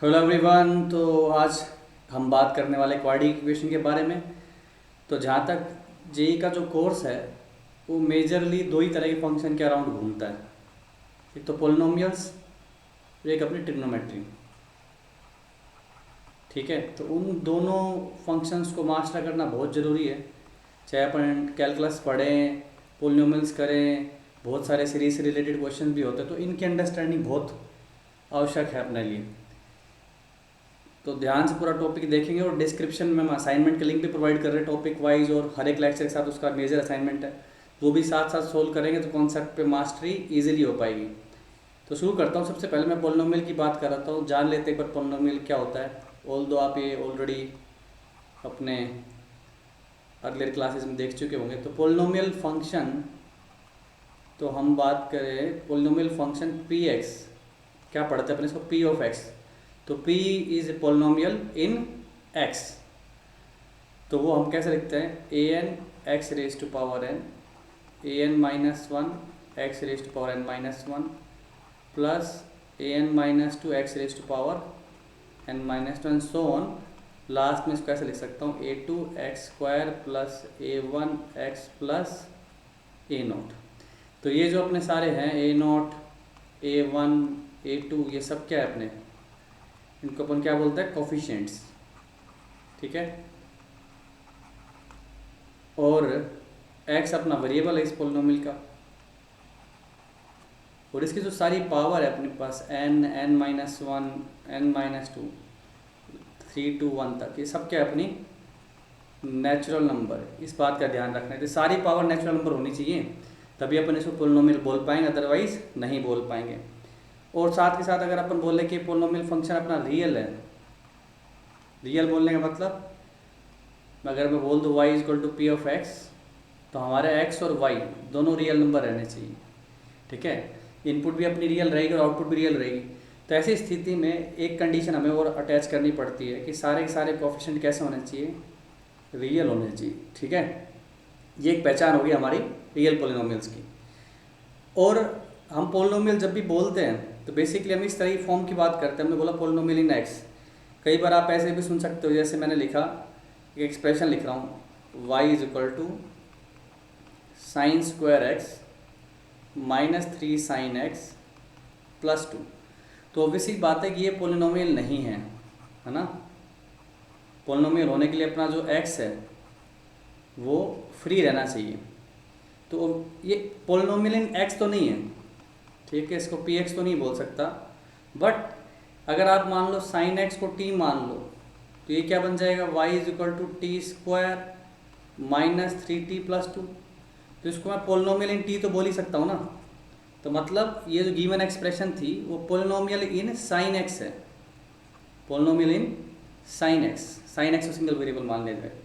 Hello everyone. तो आज हम बात करने वाले क्वाड्रेटिक इक्वेशन के बारे में। तो जहाँ तक जेई का जो कोर्स है वो मेजरली दो ही तरह के फंक्शन के अराउंड घूमता है, एक तो पोलिनोमियल्स और एक अपनी ट्रिग्नोमेट्री। ठीक है, तो उन दोनों फंक्शंस को मास्टर करना बहुत ज़रूरी है। चाहे अपन कैलकुलस पढ़ें, पोलिनोमियल्स करें, बहुत सारे सीरीज से रिलेटेड क्वेश्चन भी होते हैं, तो इनकी अंडरस्टैंडिंग बहुत आवश्यक है अपने लिए। तो ध्यान से पूरा टॉपिक देखेंगे और डिस्क्रिप्शन में हम असाइनमेंट के लिंक भी प्रोवाइड कर रहे हैं टॉपिक वाइज, और हर एक लेक्चर के साथ उसका मेजर असाइनमेंट है, वो भी साथ साथ सोल्व करेंगे तो कॉन्सेप्ट पे मास्टरी इजीली हो पाएगी। तो शुरू करता हूँ। सबसे पहले मैं पोलिनोमियल की बात कर रहा हूँ, जान लेते एक बार पोलिनोमियल क्या होता है। ऑल्दो आप ये ऑलरेडी अपने अर्लियर क्लासेस में देख चुके होंगे। तो पोलिनोमियल फंक्शन, तो हम बात करें पोलिनोमियल फंक्शन पी एक्स, क्या पढ़ते हैं अपने इसको, पी ऑफ एक्स। तो p is a polynomial in x, तो वो हम कैसे लिखते हैं, A N X raise to power N, A N minus one X raise to power N minus one plus A N minus two X raise to power N minus two and so on. Last में इसको कैसे लिख सकता हूँ, A two X square plus A one X plus A note. तो ये जो अपने सारे हैं A naught, A one, A two, ये सब क्या है अपने, इनको अपन क्या बोलते हैं, कोफिशिएंट्स। ठीक है, और x अपना वेरिएबल है इस पोलिनोमियल का, और इसकी जो सारी पावर है अपने पास n, n minus one, n minus two, 3 to 1 तक, ये सब क्या है अपनी नेचुरल नंबर। इस बात का ध्यान रखना है, तो सारी पावर नेचुरल नंबर होनी चाहिए, तभी अपन इसको पोलिनोमियल बोल पाएंगे, अदरवाइज नहीं बोल पाएंगे। और साथ के साथ अगर अपन बोले कि पोलिनोमियल फंक्शन अपना रियल है, रियल बोलने का मतलब अगर मैं बोल दूँ y equal to P of X, तो हमारे x और y दोनों रियल नंबर रहने चाहिए। ठीक है, इनपुट भी अपनी रियल रहेगी और आउटपुट भी रियल रहेगी। तो ऐसी स्थिति में एक कंडीशन हमें और अटैच करनी पड़ती है कि सारे के सारे कोएफिशिएंट कैसे होने चाहिए, रियल होने चाहिए। ठीक है, ये एक पहचान होगी हमारी रियल पोलिनोमियल्स की। और हम पोलिनोमियल जब भी बोलते हैं तो बेसिकली हम इस तरह की फॉर्म की बात करते हैं। हमने बोला पोलिनोमियल इन एक्स, कई बार आप ऐसे भी सुन सकते हो, जैसे मैंने लिखा, एक एक्सप्रेशन लिख रहा हूँ, y is equal to sine square X minus 3 sine X plus 2। तो ऑब्वियसली बात है कि ये पोलिनोमियल नहीं है, है ना। पोलिनोमियल होने के लिए अपना जो x है वो फ्री रहना चाहिए। तो ये पोलिनोमियल इन x तो नहीं है, ठीक है, इसको px तो नहीं बोल सकता। बट अगर आप मान लो साइन x को t मान लो, तो ये क्या बन जाएगा, y is equal to T square minus 3t plus 2। तो इसको मैं पोलिनोमियल इन t तो बोल ही सकता हूँ ना। तो मतलब ये जो गिवन एक्सप्रेशन थी वो पोलिनोमियल इन साइन x है, polynomial in sine x, sine x को सिंगल वेरिएबल मान लेते हैं।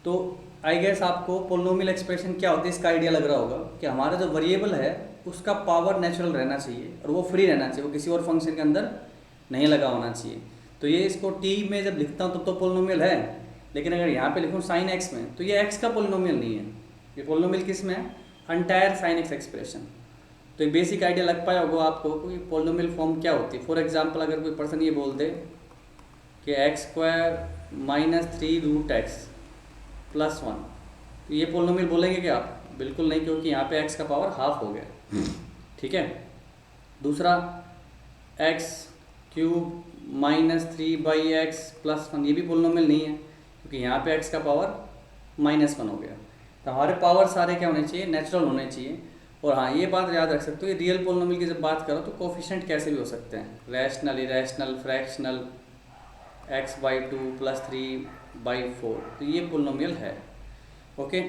तो आई गेस आपको पोलिनोमियल एक्सप्रेशन क्या होती है इसका आइडिया लग रहा होगा कि हमारा जो वेरिएबल है उसका पावर नेचुरल रहना चाहिए और वो फ्री रहना चाहिए, वो किसी और फंक्शन के अंदर नहीं लगा होना चाहिए। तो ये इसको t में जब लिखता हूँ तब तो पोलिनोमियल है, लेकिन अगर यहाँ पे लिखूँ साइन x में तो ये x का पोलिनोमियल नहीं है। ये पोलिनोमियल किस में है, अंटायर साइन x एक्सप्रेशन। तो एक बेसिक आइडिया लग पाया होगा आपको कि पोलिनोमियल फॉर्म क्या होती है। फॉर एग्जाम्पल अगर कोई पर्सन ये बोल दे कि X square minus 3 root X plus 1, तो ये पोलिनोमियल बोलेंगे क्या आप, बिल्कुल नहीं, क्योंकि यहाँ पे x का पावर हाफ हो गया। ठीक है, दूसरा x cube minus 3/x plus 1, ये भी पोलिनोमियल नहीं है क्योंकि यहाँ पे x का पावर -1 हो गया। तो हमारे पावर सारे क्या होने चाहिए, नेचुरल होने चाहिए। और हाँ, ये बात याद रख सकते हो कि रियल पोलिनोमियल की जब बात करो तो कोफिशिएंट कैसे भी हो सकते हैं, rational, irrational, fractional, x/2 plus 3/4, तो ये पोलिनोमियल है। ओके,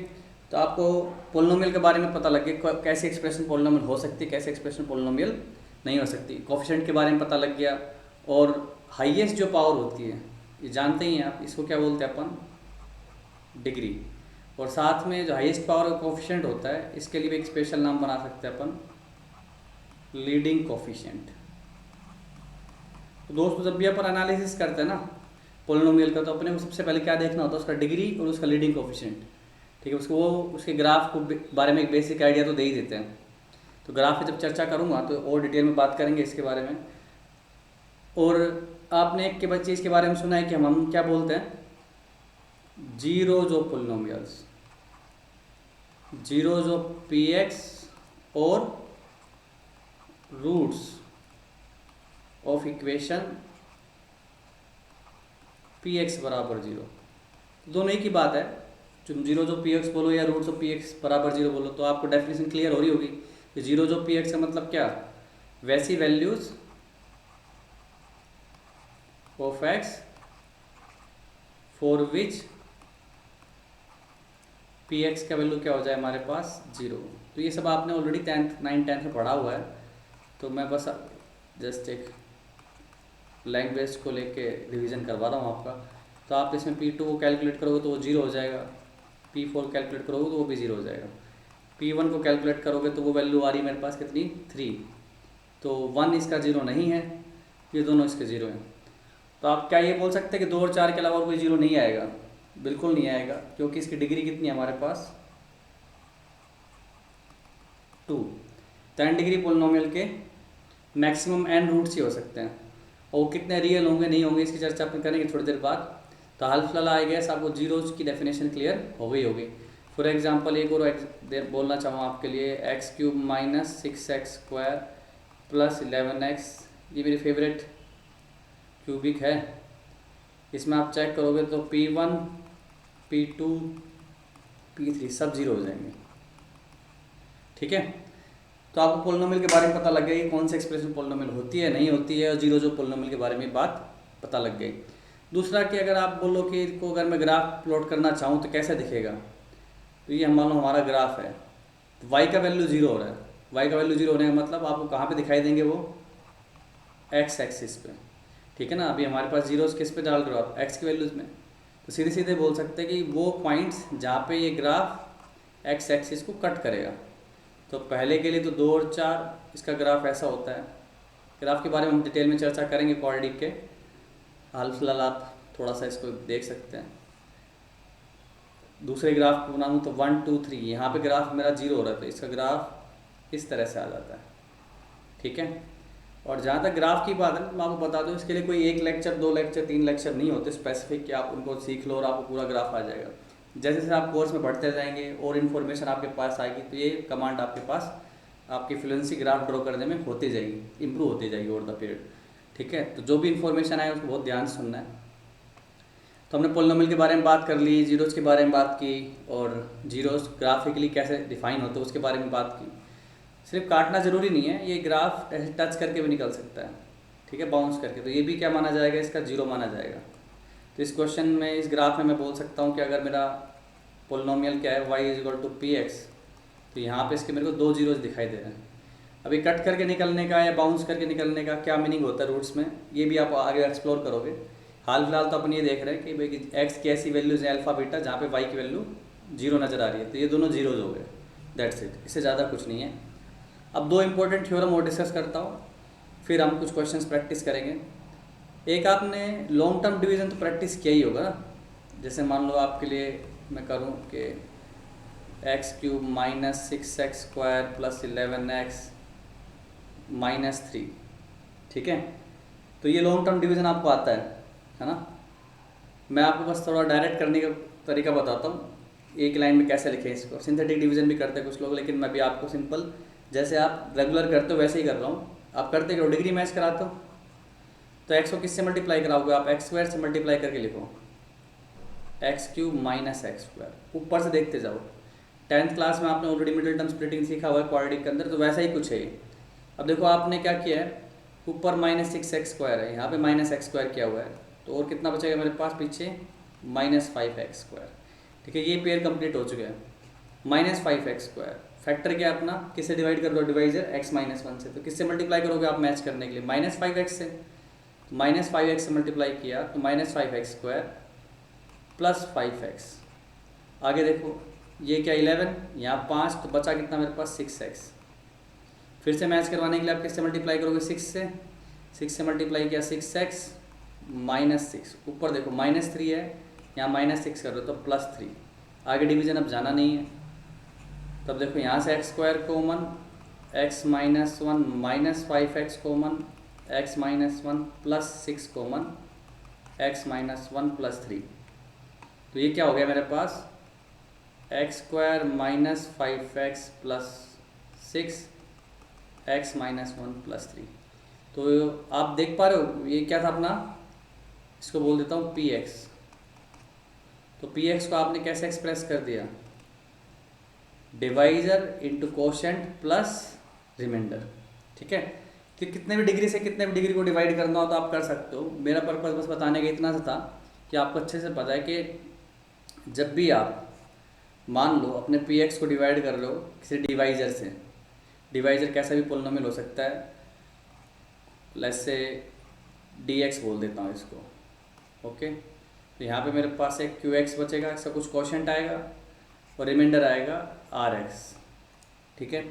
तो आपको पोलिनोमियल के बारे में पता लग गया, कैसे एक्सप्रेशन पोलिनोमियल हो सकती है, कैसे एक्सप्रेशन पोलिनोमियल नहीं हो सकती। कोफिशिएंट के बारे में पता लग गया। और हाईएस्ट जो पावर होती है, ये जानते ही हैं आप, इसको क्या बोलते हैं अपन, डिग्री। और साथ में जो हाईएस्ट पावर का कोफिशिएंट होता है, इसके लिए भी एक स्पेशल नाम बना सकते हैं अपन, लीडिंग कोफिशिएंट। तो दोस्तों जब भी अपन एनालिसिस करते हैं ना पोलिनोमियल का, तो अपने को सबसे पहले क्या देखना होता है, उसका डिग्री और उसका लीडिंग कोफिशिएंट। ठीक है, उसको वो उसके ग्राफ को बारे में एक बेसिक आइडिया तो दे ही देते हैं। तो ग्राफ पे जब चर्चा करूँगा तो और डिटेल में बात करेंगे इसके बारे में। और आपने एक के चीज़ के बारे में सुना है कि हम क्या बोलते हैं, zeros of polynomials, zeros of P X और roots of equation P x बराबर जीरो। दोनों ही की बात है, तुम जीरोज ऑफ पी एक्स बोलो या रूट्स ऑफ पी एक्स बराबर जीरो बोलो, तो आपको डेफिनेशन क्लियर हो रही होगी कि जीरोज ऑफ पी एक्स का मतलब क्या, वैसी values of x for which P x का वैल्यू क्या हो जाए हमारे पास जीरो। तो ये सब आपने ऑलरेडी 9th में पढ़ा हुआ है, तो मैं बस जस्ट एक लैंग्वेज को लेके रिवीजन करवा रहा हूँ आपका। तो आप इसमें P2 को कैलकुलेट करोगे तो वो जीरो हो जाएगा, P4 कैलकुलेट करोगे तो वो भी जीरो हो जाएगा, P1 को कैलकुलेट करोगे तो वो वैल्यू आ रही है मेरे पास कितनी 3, तो 1 इसका जीरो नहीं है, ये दोनों इसके जीरो हैं। तो आप क्या ये बोल सकते हैं कि 2 और 4 के अलावा और कोई जीरो नहीं आएगा? बिल्कुल नहीं आएगा, क्योंकि इसकी डिग्री कितनी है हमारे पास 2। 10 डिग्री पोलिनोमियल के मैक्सिमम n रूट्स ही हो सकते हैं, और कितने रियल होंगे नहीं होंगे इसकी चर्चा अपन करेंगे थोड़ी देर बाद। तो हाल फिलहाल आई गैस आपको जीरोज की डेफिनेशन क्लियर हो गई होगी। फॉर एग्जांपल एक और बोलना चाहूँ आपके लिए, x³ minus 6x² plus 11x, ये मेरी फेवरेट क्यूबिक है। इसमें आप चेक करोगे तो P1 P2 P3 सब जीरो हो जाएंगे, ठीक है। तो आपको पोलिनोमियल के बारे में पता लग गया कि कौन सी एक्सप्रेशन पोलिनोमियल होती है नहीं होती है, और जीरो जो पोलिनोमियल के बारे में बात पता लग गई। दूसरा कि अगर आप बोलो कि इसको अगर मैं ग्राफ प्लॉट करना चाहूँ तो कैसे दिखेगा, तो ये मान लो हमारा ग्राफ है, तो वाई का वैल्यू जीरो हो रहा है, वाई का वैल्यू जीरो होने का मतलब आपको कहाँ पे दिखाई देंगे, वो एक्स एक्सिस पे, ठीक है ना। अभी हमारे पास जीरोस किस पे डाल रहे हो आप, एक्स की वैल्यूज़ में, तो सीधे सीधे बोल सकते हैं कि वो पॉइंट्स जहाँ पे ये ग्राफ एक्स एक्सिस को कट करेगा। तो पहले के लिए तो 2 और 4 इसका ग्राफ ऐसा होता है। ग्राफ के बारे में हम डिटेल में चर्चा करेंगे क्वाड्रेटिक के, हाल फिलहाल आप थोड़ा सा इसको देख सकते हैं। दूसरे ग्राफ को बनाऊँ तो 1 2 3, यहाँ पे ग्राफ मेरा जीरो हो रहा है, तो इसका ग्राफ इस तरह से आ जाता है, ठीक है। और जहाँ तक ग्राफ की बात है, मैं आपको बता दूँ इसके लिए कोई 1 लेक्चर 2 लेक्चर 3 लेक्चर नहीं होते स्पेसिफिक कि आप उनको सीख लो और आपको पूरा ग्राफ आ जाएगा। जैसे जैसे आप कोर्स में बढ़ते जाएंगे और इन्फॉर्मेशन आपके पास आएगी, तो ये कमांड आपके पास आपकी फ्लुएंसी ग्राफ ड्रॉ करने में होती जाएगी, इंप्रूव होती जाएगी ओवर द पीरियड, ठीक है। तो जो भी इन्फॉर्मेशन आए उसको बहुत ध्यान से सुनना है। तो हमने पोलिनोमियल के बारे में बात कर ली, जीरोज के बारे में बात की, और जीरोज ग्राफिकली कैसे डिफाइन होते हैं उसके बारे में बात की। सिर्फ काटना ज़रूरी नहीं है, ये ग्राफ टच करके भी निकल सकता है, ठीक है, बाउंस करके, तो ये भी क्या माना जाएगा, इसका जीरो माना जाएगा। तो इस क्वेश्चन में, इस ग्राफ में मैं बोल सकता हूँ कि अगर मेरा पोलिनोमियल क्या है y = px, तो यहाँ पे इसके मेरे को 2 जीरोज दिखाई दे रहे हैं। अभी कट करके निकलने का या बाउंस करके निकलने का क्या मीनिंग होता है रूट्स में, ये भी आप आगे एक्सप्लोर करोगे। हाल फिलहाल तो अपन ये देख रहे हैं कि भाई x की ऐसी वैल्यूज़ हैं अल्फ़ा बीटा जहाँ पे y की वैल्यू जीरो नज़र आ रही है, तो ये दोनों जीरोज हो गए, दैट्स इट, इससे ज़्यादा कुछ नहीं है। अब 2 इंपॉर्टेंट थ्योरम और डिस्कस करता हूँ, फिर हम कुछ क्वेश्चंस प्रैक्टिस करेंगे। एक आपने लॉन्ग टर्म डिवीज़न तो प्रैक्टिस किया ही होगा ना, जैसे मान लो आपके लिए मैं करूँ कि x³ minus 6x² plus 11x minus 3, ठीक है। तो ये लॉन्ग टर्म डिवीज़न आपको आता है ना। मैं आपको बस थोड़ा डायरेक्ट करने का तरीका बताता हूँ, एक लाइन में कैसे लिखें इसको। सिंथेटिक डिवीज़न भी करते हैं कुछ लोग, लेकिन मैं भी आपको सिंपल जैसे आप रेगुलर करते हो वैसे ही कर रहा हूँ। आप करते करो, डिग्री मैच कराते हो, तो x को किससे मल्टीप्लाई कराओगे आप, x² से मल्टीप्लाई करके लिखो, x³ माइनस x², ऊपर से देखते जाओ। 10th क्लास में आपने ऑलरेडी मिडिल टर्म स्प्लिटिंग सीखा हुआ है क्वाड्रेटिक के अंदर, तो वैसा ही कुछ है। अब देखो आपने क्या किया है, ऊपर माइनस 6x² है, यहाँ पे माइनस x² किया हुआ है, तो और कितना बचेगा मेरे पास पीछे, माइनस 5x², ठीक है। ये पेयर कंप्लीट हो चुका है, माइनस 5x²। फैक्टर क्या अपना, किससे डिवाइड कर दो, डिवाइजर x-1 से, तो किससे मल्टीप्लाई करोगे आप मैच करने के लिए, माइनस 5x से, तो माइनस 5x से मल्टीप्लाई किया तो माइनस 5x² प्लस 5x। आगे देखो ये क्या 11, यहाँ 5, तो बचा कितना मेरे पास 6x। फिर से मैच करवाने के लिए आप किससे मल्टीप्लाई करोगे, 6 से मल्टीप्लाई किया 6x माइनस 6, ऊपर देखो माइनस 3 है, यहाँ माइनस 6 कर दो तो प्लस 3। आगे डिवीज़न अब जाना नहीं है, तब देखो यहाँ से x² common, x-1 minus 5x common, X minus one plus six common X minus one plus three, तो ये क्या हो गया मेरे पास X square minus five X plus six X minus one plus three. तो आप देख पा रहे हो ये क्या था अपना, इसको बोल देता हूँ पी एक्स। तो पी एक्स को आपने कैसे एक्सप्रेस कर दिया, divisor into quotient plus remainder. ठीक है, कि कितने भी डिग्री से कितने भी डिग्री को डिवाइड करना हो तो आप कर सकते हो। मेरा पर्पज़ बस बताने का इतना सा था कि आपको अच्छे से पता है कि जब भी आप मान लो अपने पी एक्स को डिवाइड कर रहे हो किसी डिवाइजर से, डिवाइजर कैसा भी पोलिनोमियल हो सकता है, लेट्स से डी एक्स बोल देता हूँ इसको, ओके। तो यहाँ पे मेरे पास एक क्यू एक्स बचेगा, इसका कुछ कोशेंट आएगा और रिमाइंडर आएगा आर एक्स। ठीक है,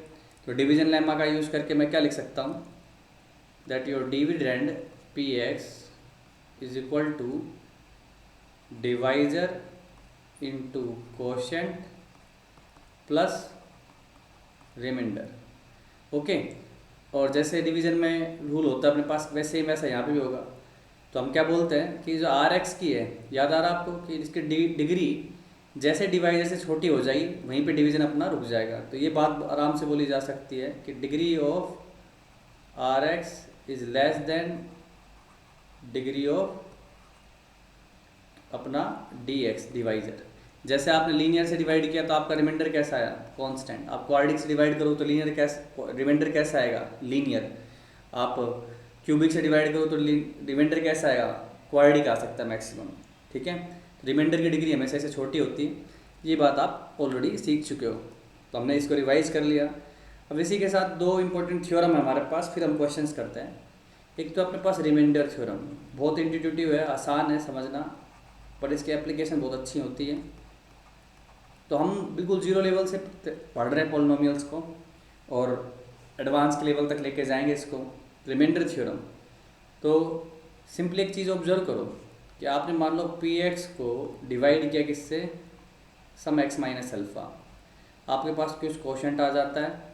तो डिवीजन लेमा का यूज़ करके मैं क्या लिख सकता हूँ, that your dividend P x is equal to divisor into quotient plus remainder, okay. और जैसे डिवीजन में रूल होता है अपने पास, वैसे ही वैसा यहाँ पे भी होगा। तो हम क्या बोलते हैं कि जो आर एक्स की है, याद आ रहा है आपको कि इसकी डिग्री जैसे डिवाइजर से छोटी हो जाएगी वहीं पे डिवीजन अपना रुक जाएगा। तो ये बात आराम से बोली जा सकती है कि degree of R X is less than degree of अपना डी एक्स डिवाइजर। जैसे आपने लीनियर से डिवाइड किया तो आपका रिमाइंडर कैसा आया, कांस्टेंट। आप क्वाड्रिक से डिवाइड करो तो लीनियर कैसा, रिमाइंडर कैसा आएगा, लीनियर। आप क्यूबिक से डिवाइड करो तो रिमाइंडर कैसा आएगा, क्वाड्रिक आ सकता है मैक्सिमम। ठीक है, रिमाइंडर की डिग्री हमेशा से छोटी होती है, ये बात आप ऑलरेडी सीख चुके हो। तो हमने इसको रिवाइज कर लिया। अब इसी के साथ दो इंपॉर्टेंट थ्योरम है हमारे पास, फिर हम क्वेश्चंस करते हैं। एक तो अपने पास रिमाइंडर थ्योरम, बहुत इंट्यूटिव है, आसान है समझना, पर इसकी एप्लीकेशन बहुत अच्छी होती है। तो हम बिल्कुल जीरो लेवल से पढ़ रहे हैं पॉलिनोमियल्स को और एडवांस के लेवल तक लेके जाएंगे इसको। रिमाइंडर थ्योरम, तो सिंपली एक चीज़ ऑब्जर्व करो कि आपने मान लो पी एक्स को डिवाइड किया किससे, सम एक्स माइनस अल्फ़ा, आपके पास कुछ कोशेंट आ जाता है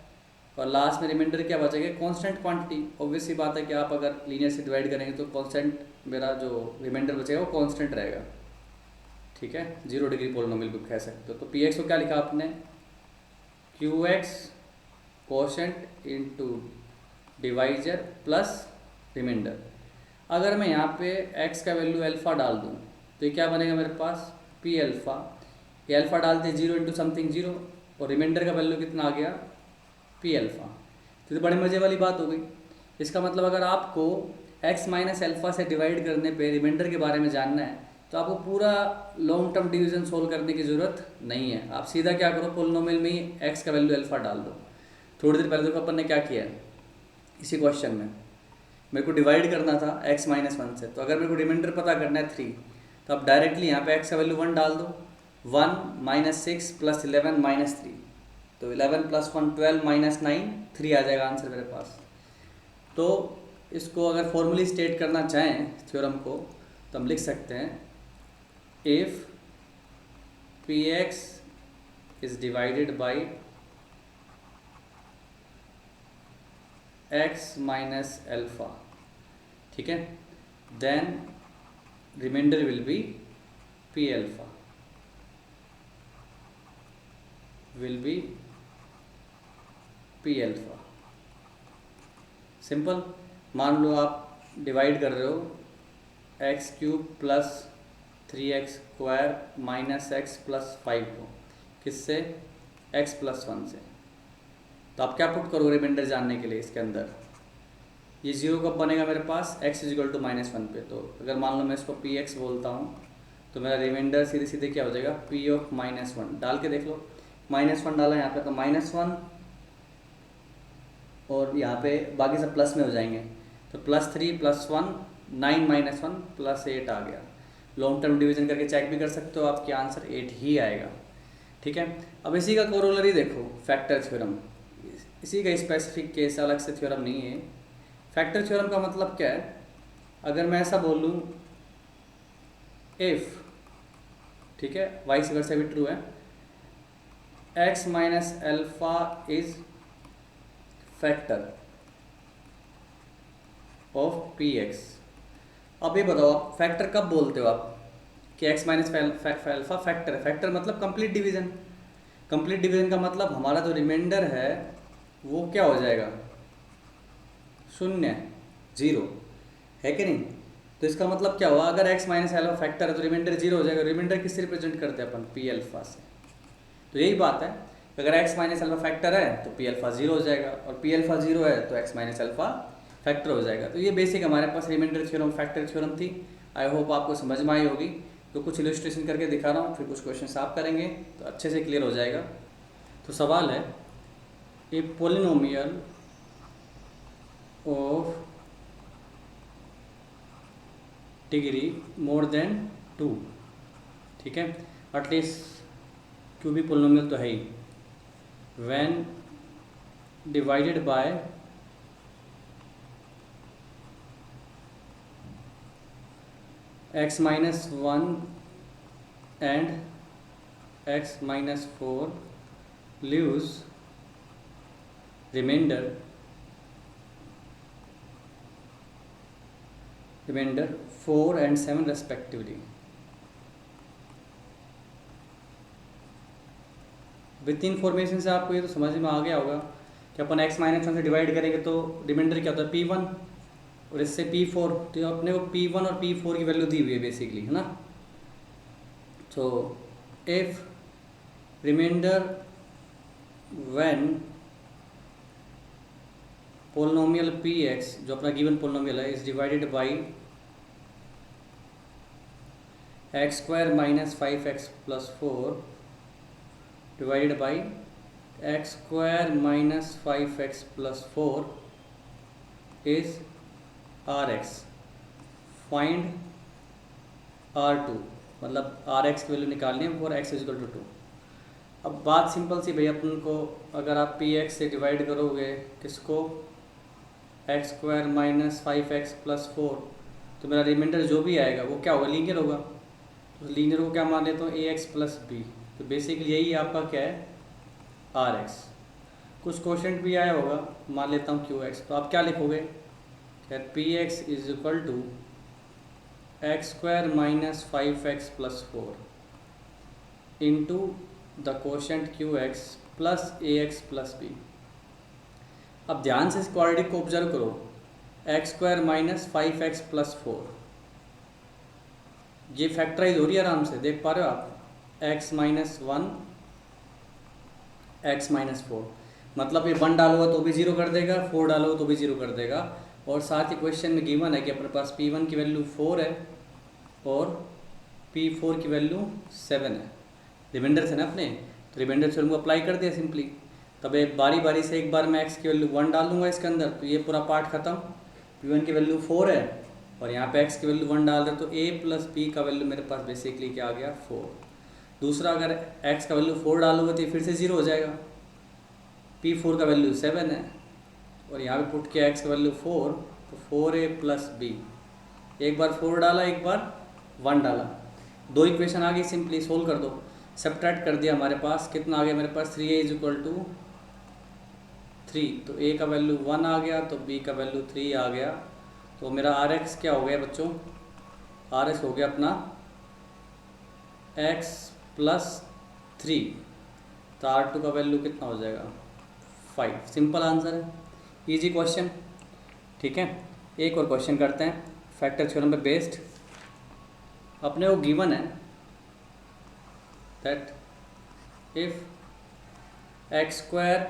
और लास्ट में रिमाइंडर क्या बचेगा, कांस्टेंट क्वांटिटी। ऑब्वियस सी बात है कि आप अगर लीनियर से डिवाइड करेंगे तो कांस्टेंट, मेरा जो रिमाइंडर बचेगा वो कांस्टेंट रहेगा। ठीक है, जीरो डिग्री पोलिनोमियल भी कह सकते हो। तो पी एक्स को क्या लिखा आपने, Q X quotient into divisor plus remainder. अगर मैं यहाँ पे x का वैल्यू अल्फ़ा डाल दूँ तो ये क्या बनेगा मेरे पास, पी अल्फ़ा। ये अल्फ़ा डालते जीरो इंटू समथिंग जीरो, और रिमाइंडर का वैल्यू कितना आ गया, पी अल्फ़ा। तो बड़े मज़े वाली बात हो गई। इसका मतलब अगर आपको x माइनस अल्फ़ा से डिवाइड करने पे रिमाइंडर के बारे में जानना है तो आपको पूरा लॉन्ग टर्म डिवीजन सोल्व करने की ज़रूरत नहीं है। आप सीधा क्या करो, पोलिनोमियल में ही x का वैल्यू अल्फ़ा डाल दो। थोड़ी देर पहले देखो अपन ने क्या किया है, इसी क्वेश्चन में मेरे को डिवाइड करना था x माइनस वन से, तो अगर मेरे को रिमाइंडर पता करना है 3, तो आप डायरेक्टली यहाँ पे x का वैल्यू 1 डाल दो। 1 माइनस सिक्स प्लस 11 माइनस 3, तो 11 प्लस 1 12 माइनस 9 3 आ जाएगा आंसर मेरे पास। तो इसको अगर फॉर्मली स्टेट करना चाहें थ्योरम को तो हम लिख सकते हैं, if P x is divided by x minus alpha, ठीक है, then remainder will be P alpha, will be P alpha. Simple. मान लो आप डिवाइड कर रहे हो X cube plus 3x square minus X plus 5 को, किससे, x प्लस 1 से। तो आप क्या पुट करोगे रिमाइंडर जानने के लिए, इसके अंदर ये जीरो कब बनेगा मेरे पास, x is equal to minus one पे। तो अगर मान लो मैं इसको पी एक्स बोलता हूँ तो मेरा रिमाइंडर सीधे सीधे क्या हो जाएगा, p ऑफ माइनस वन। डाल के देख लो, माइनस वन डाला यहाँ पे तो माइनस वन, और यहाँ पे बाकी सब प्लस में हो जाएंगे। तो प्लस 3 प्लस 1 9 माइनस 1 प्लस 8 आ गया। लॉन्ग टर्म डिवीजन करके चेक भी कर सकते हो, आपके आंसर 8 ही आएगा। ठीक है, अब इसी का कोरोलरी देखो, फैक्टर थ्योरम। इसी का स्पेसिफिक केस, अलग से थ्योरम नहीं है। फैक्टर थ्योरम का मतलब क्या है, अगर मैं ऐसा बोलूँ इफ़, ठीक है, वाइस वर्सा भी ट्रू है, x minus alpha is factor, of P x. अब ये बताओ आप फैक्टर कब बोलते हो आप कि एक्स माइनस अल्फा फैक्टर है। फैक्टर मतलब कंप्लीट डिवीजन। कंप्लीट डिवीजन का मतलब हमारा जो रिमाइंडर है वो क्या हो जाएगा, शून्य, जीरो, है कि नहीं। तो इसका मतलब क्या हुआ, अगर एक्स माइनस अल्फा फैक्टर है तो रिमाइंडर जीरो हो जाएगा। रिमाइंडर किससे रिप्रेजेंट करते हैं अपन, पी अल्फा से। तो यही बात है, अगर एक्स माइनस अल्फा फैक्टर है तो पी अल्फा जीरो हो जाएगा, और पी अल्फा जीरो है तो एक्स माइनस अल्फा फैक्टर हो जाएगा। तो ये बेसिक हमारे पास रिमाइंडर थ्योरम फैक्टर थ्योरम थी। आई होप आपको समझ में आई होगी। तो कुछ इलस्ट्रेशन करके दिखा रहा हूँ, फिर कुछ क्वेश्चन आप करेंगे तो अच्छे से क्लियर हो जाएगा। तो सवाल है, a polynomial of degree more than 2, ठीक है, एटलीस्ट क्यों भी पोलिनोमियल तो है ही, when divided by x minus 1 and x minus 4 leaves remainder 4 and 7 respectively. With information से आपको ये तो समझ में आ गया होगा कि अपन x माइनस 1 से डिवाइड करेंगे तो रिमाइंडर क्या होता है, P1, और इससे P4। तो अपने को P1 और P4 की वैल्यू दी हुई है बेसिकली, है ना। तो if remainder when polynomial Px, जो अपना गिवन पोलिनोमियल है, is divided by X square minus 5x plus 4 divided by X square minus 5x plus 4 is Rx, find R2, मतलब Rx की वैल्यू निकालनी है फॉर x इक्वल टू 2। अब बात simple सी भाई, अपन को अगर आप Px से डिवाइड करोगे किसको, x square minus 5x plus 4, तो मेरा रिमाइंडर जो भी आएगा वो क्या होगा, लीनियर होगा। तो लीनियर को क्या मान लेता हूँ, ax प्लस बी। तो बेसिकली यही आपका क्या है, Rx। कुछ क्वेश्चन भी आया होगा, मान लेता हूँ Qx। तो आप क्या लिखोगे, Px is equal to X square minus 5x plus 4 into the quotient Qx plus ax plus b। अब ध्यान से इस क्वाड्रेटिक को ऑब्जर्व करो, x square minus 5x plus 4, ये फैक्टराइज हो रही है आराम से, देख पा रहे हो आप, x माइनस 1 x माइनस 4, मतलब ये 1 डालोगे तो भी जीरो कर देगा, 4 डालोगे तो भी जीरो कर देगा। और साथ ही क्वेश्चन में गिवन है कि अपने पास P1 की वैल्यू 4 है और P4 की वैल्यू 7 है, रिमाइंडर से ना अपने, तो रिमाइंडर थ्योरम को अप्लाई कर दिया सिंपली। तब एक बारी बारी से एक बार मैं x की वैल्यू 1 डाल दूंगा इसके अंदर, तो ये पूरा पार्ट खत्म। P1 की वैल्यू 4 है और यहाँ पे x की वैल्यू 1 डाल रहे, तो a प्लस b का वैल्यू मेरे पास बेसिकली क्या आ गया, 4। दूसरा, अगर x का वैल्यू 4 डालोगे तो ये फिर से जीरो हो जाएगा। P4 का वैल्यू 7 है और यहाँ पे पुट किया x का वैल्यू 4, तो 4a प्लस b, एक बार 4 डाला एक बार 1 डाला, दो इक्वेशन आ गई, सिंपली सोल्व कर दो। सब्ट्रैक्ट कर दिया, हमारे पास कितना आ गया, मेरे पास 3a इज इक्वल टू 3, तो a का वैल्यू 1 आ गया तो b का वैल्यू 3 आ गया। तो मेरा Rx क्या हो गया बच्चों, Rx हो गया अपना x प्लस 3, तो R2 का वैल्यू कितना हो जाएगा, 5। सिंपल आंसर है, इजी क्वेश्चन, ठीक है। एक और क्वेश्चन करते हैं फैक्टर थ्योरम पे बेस्ड। अपने को गिवन है that if X square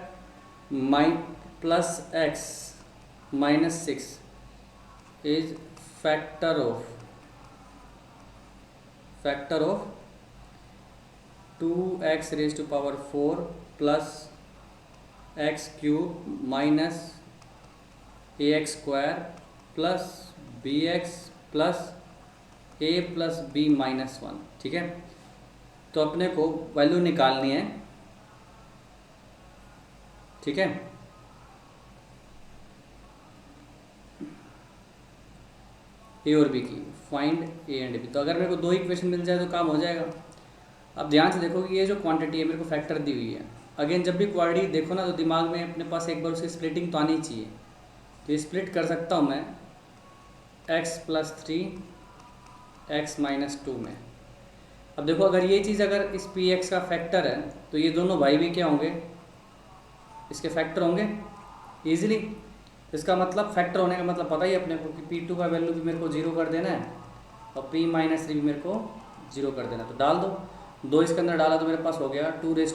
plus X minus 6 is factor of 2x raise to power 4 plus X cube minus ax square plus bx plus a plus b minus 1, ठीक है। तो अपने को value निकालनी है, ठीक है। ए और बी की, फाइंड ए एंड बी। तो अगर मेरे को दो इक्वेशन मिल जाए तो काम हो जाएगा। अब ध्यान से देखो कि ये जो क्वांटिटी है मेरे को फैक्टर दी हुई है। अगेन जब भी क्वाड्रेटिक देखो ना तो दिमाग में अपने पास एक बार उसकी स्प्लिटिंग तो आनी चाहिए। तो ये स्प्लिट कर सकता हूँ मैं x plus three x minus two में। अब देखो अगर ये चीज़ अगर इस पी एक्स का फैक्टर है तो ये दोनों भाई भी क्या होंगे, इसके फैक्टर होंगे ईजिली। इसका मतलब फैक्टर होने का मतलब पता ही अपने को कि पी टू का वैल्यू भी मेरे को जीरो कर देना है और पी माइनस थ्री भी मेरे को जीरो कर देना। तो डाल दो, दो इसके अंदर डाला तो मेरे पास हो गया 2⁴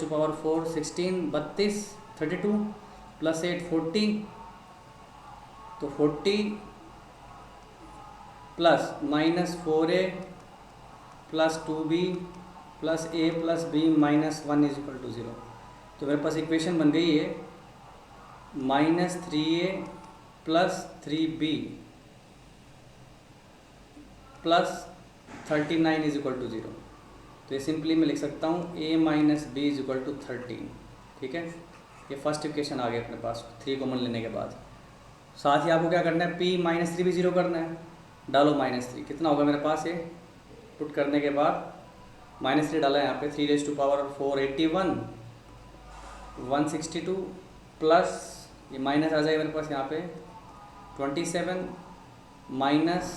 16 32 32 प्लस 8 40, तो 40 plus minus 4a plus 2b plus a plus b minus 1 is equal to 0। तो मेरे पास इक्वेशन बन गई है -3a plus 3b plus 39 is equal to 0। तो ये सिंपली मैं लिख सकता हूँ a minus B is equal to 13। ठीक है, ये फर्स्ट इक्वेशन आ गया अपने पास 3 कॉमन लेने के बाद। साथ ही आपको क्या करना है, p माइनस थ्री भी जीरो करना है, डालो -3, कितना होगा मेरे पास, ये पुट करने के बाद -3 डाला है यहाँ पे 3⁴ 81 162 प्लस ये माइनस आ जाएगा मेरे पास यहाँ पे 27 minus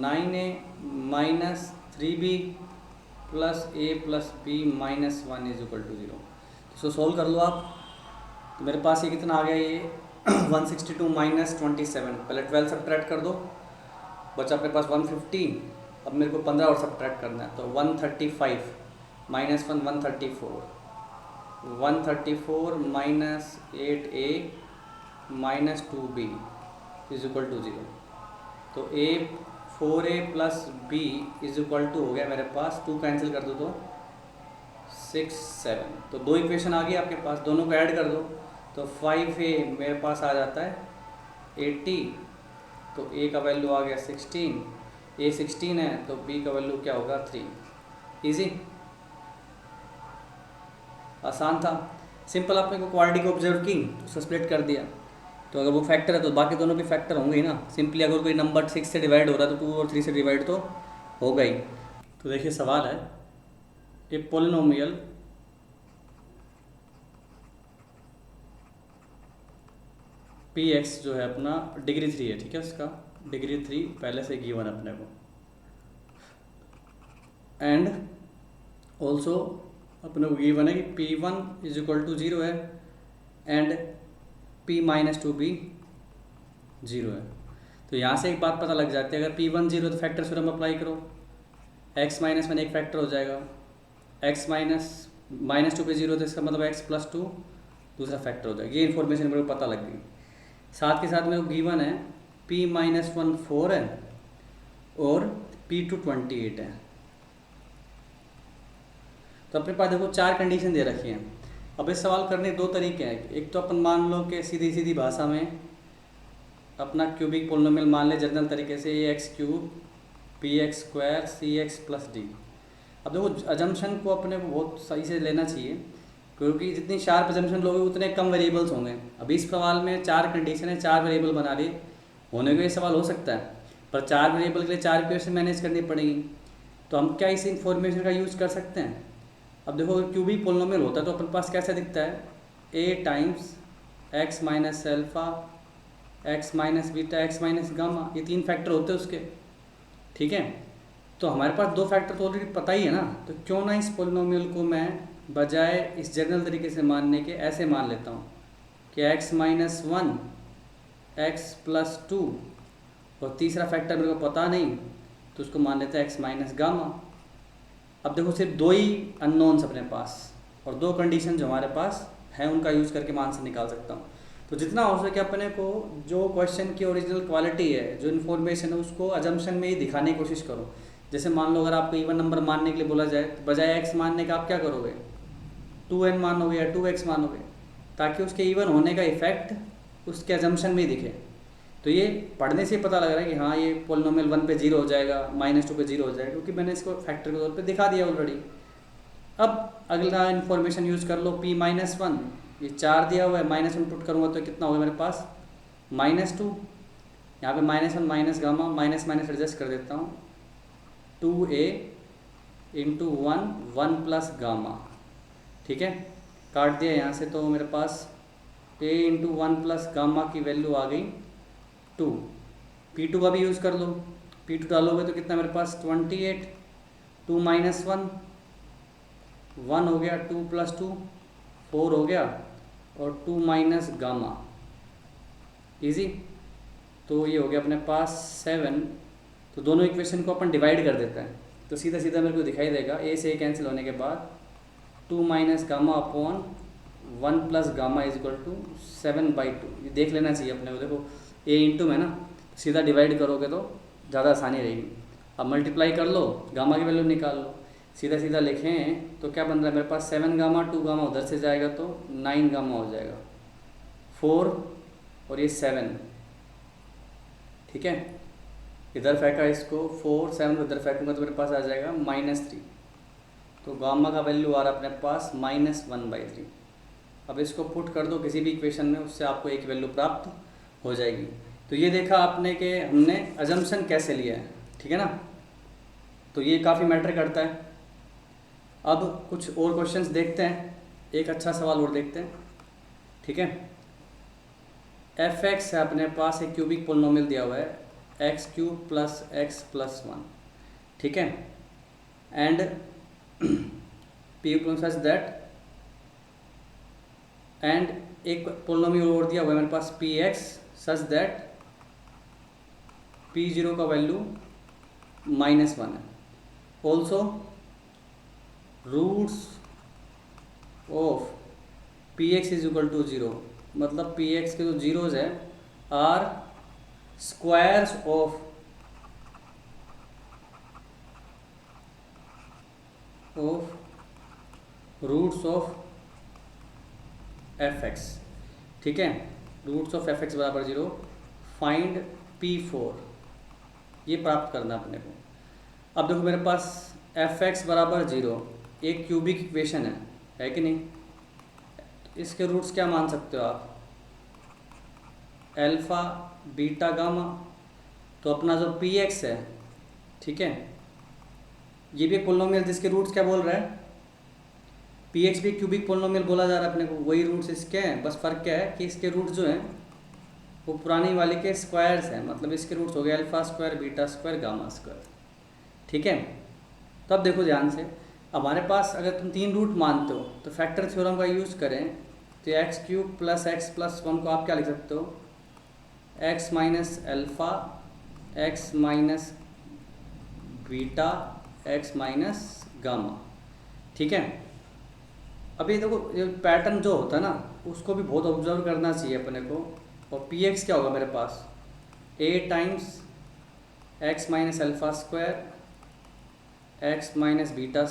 9a minus 3b plus a plus b minus 1 is equal to 0। इसको सोल्व कर लो आप, तो मेरे पास ये कितना आ गया, ये 162 माइनस 27, पहले 12 सब्ट्रैक्ट कर दो, बचा अपने पास 150। अब मेरे को 15 और सब्ट्रैक्ट करना है, तो 135 minus 1 134 minus 8a minus 2b is equal to 0। तो 4a plus b is equal to हो गया मेरे पास, 2 कैंसिल कर दो तो 6 7। तो दो इक्वेशन आ गई आपके पास, दोनों को ऐड कर दो तो 5a मेरे पास आ जाता है 80, तो a का वैल्यू आ गया 16, a 16 है तो b का वैल्यू क्या होगा 3। इजी, आसान था, सिंपल। आपने को क्वालिटी को ऑब्जर्व की, उसको स्प्लिट कर दिया, तो अगर वो फैक्टर है तो बाकी दोनों भी फैक्टर होंगे ही ना। सिंपली अगर कोई नंबर 6 से डिवाइड हो रहा है तो 2 और 3 से डिवाइड तो होगा ही। तो देखिए सवाल है, ए पोलिनोमियल पी एक्स जो है अपना डिग्री 3 है, ठीक है, उसका डिग्री 3 पहले से गिवन अपने को, एंड ऑल्सो अपने को गिवन है कि P1 इज इक्वल टू 0 है एंड P माइनस 2B 0 है। तो यहाँ से एक बात पता लग जाती है, अगर P1 0 तो फैक्टर थ्योरम अप्लाई करो, x माइनस 1 एक फैक्टर हो जाएगा, x माइनस 2 पे 0 तो इसका मतलब x प्लस 2 दूसरा फैक्टर हो जाएगा। ये इन्फॉर्मेशन मेरे को पता लग गई। साथ के साथ मेरे को गिवन है P माइनस 1 4 है और P2 28 है। तो अपने पास देखो 4 कंडीशन दे रखी हैं। अब इस सवाल करने के 2 तरीके हैं। एक तो अपन मान लो कि सीधी सीधी भाषा में अपना क्यूबिक पोलिनोमियल मान ले जनरल तरीके से, ax³ bx² cx plus d। अब देखो अजम्पशन को अपने को बहुत सही से लेना चाहिए, क्योंकि जितनी शार्प अजम्पशन लोगे उतने कम वेरिएबल्स होंगे। अभी इस सवाल में 4 कंडीशन है, 4 वेरिएबल बना लिए, होने को ये सवाल हो सकता है, पर 4 वेरिएबल के लिए 4 इक्वेशन मैनेज करनी पड़ेगी। तो हम क्या इस इन्फॉर्मेशन का यूज कर सकते हैं। अब देखो अगर क्यूबिक पोलिनोमियल होता है तो अपने पास कैसा दिखता है, a times x minus alpha x minus beta x minus gamma, ये 3 फैक्टर होते हैं उसके, ठीक है। तो हमारे पास 2 फैक्टर तो ऑलरेडी पता ही है ना, तो क्यों ना इस पोलिनोमियल को मैं बजाय इस जनरल तरीके से मानने के ऐसे मान लेता हूँ कि x माइनस 1 x प्लस 2 और तीसरा फैक्टर मेरे को पता नहीं तो उसको मान लेते हैं x माइनस गामा। अब देखो सिर्फ 2 ही अननोन्स अपने पास और 2 कंडीशन जो हमारे पास है उनका यूज़ करके मैं आंसर निकाल सकता हूँ। तो जितना हो सके अपने को जो क्वेश्चन की ओरिजिनल क्वालिटी है, जो इन्फॉर्मेशन है, उसको अजम्पशन में ही दिखाने की कोशिश करो। जैसे मान लो अगर आपको इवन नंबर मानने के लिए बोला जाए तो बजाय x मानने का आप क्या करोगे, 2n मानोगे या 2x मानोगे, ताकि उसके इवन होने का इफेक्ट उसके अजम्पशन में ही दिखे। तो ये पढ़ने से पता लग रहा है कि हाँ ये पोलिनोमियल 1 पे 0 हो जाएगा, -2 पे 0 हो जाएगा, क्योंकि मैंने इसको फैक्टर के तौर पे दिखा दिया ऑलरेडी। अब अगला इन्फॉर्मेशन यूज़ कर लो, P माइनस 1, ये 4 दिया हुआ है, -1 पुट करूँगा तो कितना होगा मेरे पास -2, यहाँ पे -1 minus gamma, minus minus adjust कर देता हूँ, 2a इंटू 1 प्लस गामा, ठीक है, काट दिया यहाँ से, तो मेरे पास a इंटू 1 प्लस गामा की वैल्यू आ गई 2, P2 का भी यूज़ कर लो, P2 डालोगे तो कितना मेरे पास 28, 2 माइनस 1, 1 हो गया, 2 प्लस 2 4 हो गया, और 2 माइनस गामा, ईजी। तो ये हो गया अपने पास 7। तो दोनों इक्वेशन को अपन डिवाइड कर देते हैं, तो सीधा सीधा मेरे को दिखाई देगा ए से ए कैंसिल होने के बाद 2 minus gamma upon 1 plus gamma is equal to 7/2। ये देख लेना चाहिए अपने को, देखो ए इंटू में ना, सीधा डिवाइड करोगे तो ज़्यादा आसानी रहेगी। अब मल्टीप्लाई कर लो, गामा की वैल्यू निकाल लो, सीधा सीधा लिखें तो क्या बन रहा है मेरे पास 7 गामा, 2 गामा उधर से जाएगा तो 9 गामा हो जाएगा, 4 और ये 7, ठीक है। इधर फेंका इसको, 4 7 को इधर फेंकूंगा तो मेरे पास आ जाएगा -3। तो गामा का वैल्यू आ रहा है अपने पास -1/3। अब इसको पुट कर दो किसी भी इक्वेशन में, उससे आपको एक वैल्यू प्राप्त हो जाएगी। तो ये देखा आपने कि हमने अजम्पशन कैसे लिया है, ठीक है ना। तो ये काफ़ी मैटर करता है। अब कुछ और क्वेश्चंस देखते हैं, एक अच्छा सवाल और देखते हैं, ठीक है। f(x) है अपने पास, एक क्यूबिक पोलिनोमियल दिया हुआ है x³ + x + 1, ठीक है। And p such that, and एक पोलिनोमियल और दिया हुआ है मेरे पास px सच दैट p0 का वैल्यू -1 है। Also roots of px is equal to 0, मतलब px के जो जीरोज है are squares of roots of fx, ठीक है। रूट्स ऑफ fx बराबर 0, फाइंड p4, ये प्राप्त करना अपने को। अब देखो मेरे पास fx बराबर 0 एक क्यूबिक इक्वेशन है कि नहीं। इसके रूट्स क्या मान सकते हो आप, अल्फ़ा बीटा गामा। तो अपना जो px है, ठीक है, ये भी पोलिनोमियल जिसके रूट्स क्या बोल रहा है, px भी क्यूबिक पोलिनोमियल बोला जा रहा है अपने को, वही रूट्स इसके हैं। बस फ़र्क क्या है कि इसके रूट्स जो हैं वो पुरानी वाले के स्क्वायर्स हैं, मतलब इसके रूट्स हो गए अल्फ़ा², बीटा², गामा², ठीक है। तो अब देखो ध्यान से, हमारे पास अगर तुम 3 रूट मानते हो तो फैक्टर थ्योरम का यूज़ करें तो x³ + x + 1 को आप क्या लिख सकते हो, x - alpha, x - beta, x - gamma, ठीक है। अभी देखो ये पैटर्न जो होता है ना, उसको भी बहुत ऑब्जर्व करना चाहिए अपने को। और px क्या होगा मेरे पास, a times x - अल्फ़ा², x - बीटा²,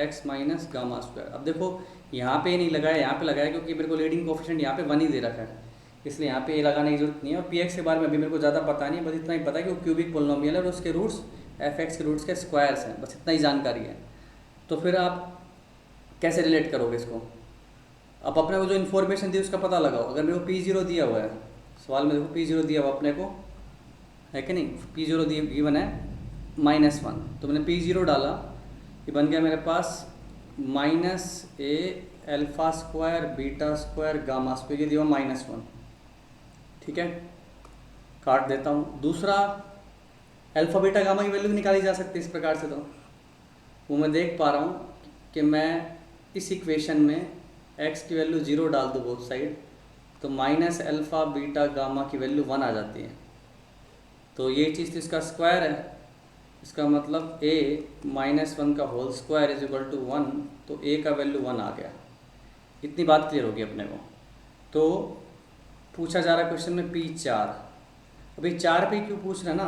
x - गामा²। अब देखो यहाँ पे नहीं लगाया, यहाँ पे लगाया क्योंकि मेरे को लीडिंग कोफिशिएंट यहाँ पे 1 ही दे रखा है, इसलिए यहाँ पे ये लगाने की जरूरत नहीं है। और px के बारे में अभी मेरे को ज़्यादा पता नहीं है, बस इतना ही पता है कि वो क्यूबिक पोलिनोमियल है और उसके रूट्स fx के रूट्स के स्क्वायर्स हैं, बस इतना ही जानकारी है। तो फिर आप कैसे रिलेट करोगे इसको, अब अपने को जो इन्फॉर्मेशन दी उसका पता लगाओ। अगर मेरे को p0 दिया हुआ है, सवाल में देखो p0 दिया हुआ अपने को है कि नहीं, p0 गिवन है -1, तो मैंने p0 डाला, ये बन गया मेरे पास -a अल्फ़ा², बीटा², गामा², ये दिया -1, ठीक है, काट देता हूँ। दूसरा अल्फ़ा बीटा गामा की वैल्यू भी निकाली जा सकती है इस प्रकार से, तो वो मैं देख पा रहा हूँ कि मैं इस इक्वेशन में x की वैल्यू 0 डाल दूँ बोथ साइड, तो -अल्फ़ा बीटा गामा की वैल्यू 1 आ जाती है। तो ये चीज़ तो इसका स्क्वायर है, इसका मतलब a - 1 का whole square is equal to 1, तो a का वैल्यू 1 आ गया। इतनी बात क्लियर होगी अपने को। तो पूछा जा रहा है क्वेश्चन में p4, अभी 4 पे क्यों पूछ रहे हैं ना,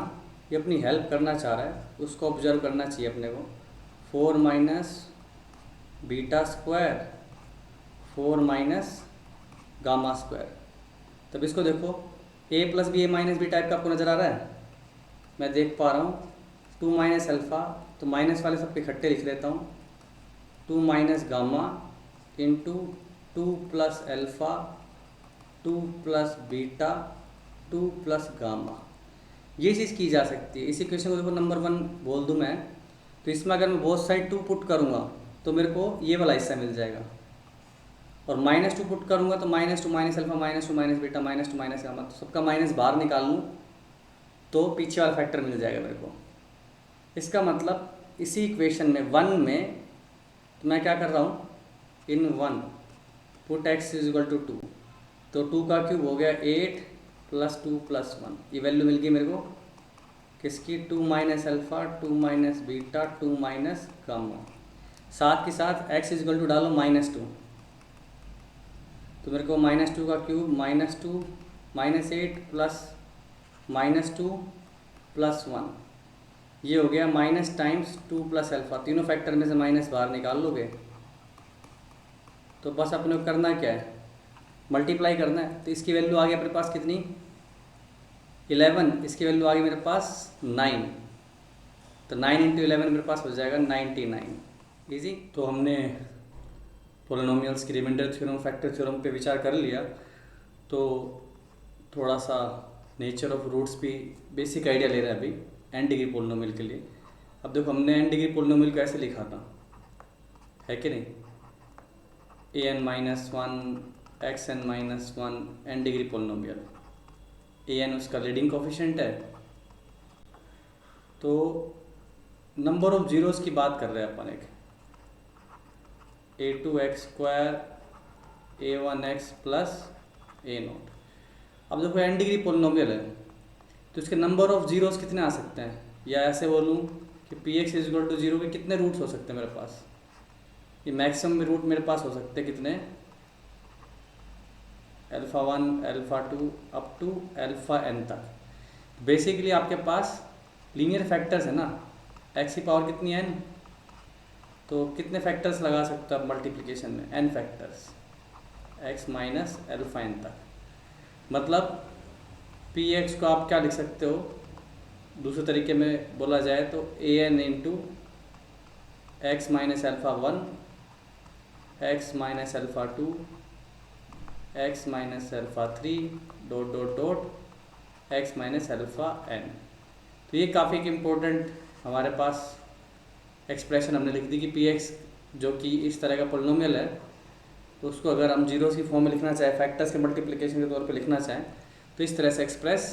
ये अपनी हेल्प करना चाह रहा है, उसको ऑब्जर्व करना चाहिए अपने को। 4 - बीटा², 4 - गामा²। तब इसको देखो a + b a - b type का आपको नज़र आ रहा है, मैं देख पा रहा हूँ। 2 - अल्फ़ा, तो माइनस वाले सबके इकट्ठे लिख लेता हूँ, 2 - gamma into 2 + alpha, 2 + beta, 2 + gamma. ये चीज़ की जा सकती है। इस इक्वेशन को देखो नंबर 1 बोल दूँ मैं, तो इसमें अगर मैं बोथ साइड 2 पुट करूँगा तो मेरे को ये वाला हिस्सा मिल जाएगा, और -2 पुट करूँगा तो -2 - अल्फ़ा, -2 - बीटा, -2 - गामा, तो सबका माइनस बाहर निकाल लूँ तो पीछे वाला फैक्टर मिल जाएगा मेरे को। इसका मतलब इसी इक्वेशन में 1 में तो मैं क्या कर रहा हूँ, in 1 put x is equal to 2, तो 2 का क्यूब हो गया 8 + 2 + 1, ये वैल्यू मिल गई मेरे को किसकी, 2 minus alpha 2 minus beta 2 minus gamma. साथ के साथ x इज इक्वल टू डालो -2, तो मेरे को -2 का क्यूब -2 -8 प्लस -2 + 1, ये हो गया माइनस टाइम्स 2 + अल्फ़ा। तीनों फैक्टर में से माइनस बाहर निकाल लोगे तो बस अपने को करना क्या है, मल्टीप्लाई करना है। तो इसकी वैल्यू आ गई अपने पास कितनी, 11, इसकी वैल्यू आ गई मेरे पास 9, तो 9 × 11 मेरे पास हो जाएगा 99। इजी। तो हमने पोलिनोमियल्स की रिमाइंडर थ्योरम, फैक्टर थ्योरम पे विचार कर लिया, तो थोड़ा सा नेचर ऑफ रूट्स भी बेसिक आइडिया ले रहे हैं अभी n डिग्री पोलिनोमियल के लिए। अब देखो हमने n डिग्री पोलिनोमियल को ऐसे लिखा था, है कि नहीं, an-1 xn-1 n degree polynomial, an उसका लीडिंग कोफिशिएंट है। तो नंबर ऑफ जीरोस की बात कर रहे हैं अपन, एक a2x² a1x + a0। अब देखो n डिग्री पोलिनोमियल है तो इसके नंबर ऑफ जीरोस कितने आ सकते हैं, या ऐसे बोलूँ कि px इज इक्वल टू 0 के कितने रूट्स हो सकते हैं मेरे पास, ये मैक्सिमम रूट मेरे पास हो सकते हैं कितने, α1 α2 अप टू αn तक। बेसिकली आपके पास लीनियर फैक्टर्स है ना, x की पावर कितनी है n, तो कितने फैक्टर्स लगा सकते हो आप मल्टीप्लिकेशन में, n factors, x minus αn तक। मतलब px को आप क्या लिख सकते हो, दूसरे तरीके में बोला जाए तो an × x minus α1 x minus α2 x minus α3 ... x minus αn। तो ये काफ़ी इम्पोर्टेंट हमारे पास एक्सप्रेशन हमने लिख दी कि px जो कि इस तरह का पोलिनोमियल है, तो उसको अगर हम जीरोस की फॉर्म में लिखना चाहें, फैक्टर्स के मल्टीप्लिकेशन के तौर पे लिखना चाहें, तो इस तरह से एक्सप्रेस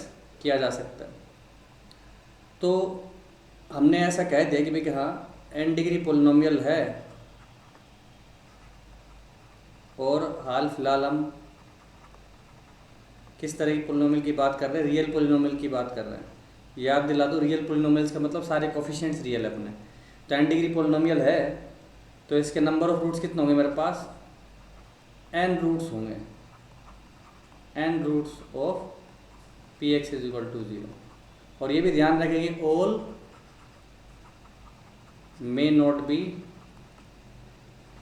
किया जा सकता है। तो हमने ऐसा कह दिया कि भाई कि हाँ n डिग्री पोलिनोमियल है, और हाल फिलहाल हम किस तरह की पोलिनोमियल की बात कर रहे हैं, रियल पोलिनोमियल की बात कर रहे हैं। याद दिला दो, रियल पोलिनोमियल्स का मतलब सारे कोफिशिएंट्स रियल है अपने। तो n डिग्री पोलिनोमियल है तो इसके नंबर ऑफ रूट्स कितने होंगे मेरे पास, n रूट्स होंगे, n roots of px is equal to 0। और ये भी ध्यान रखें कि all may not be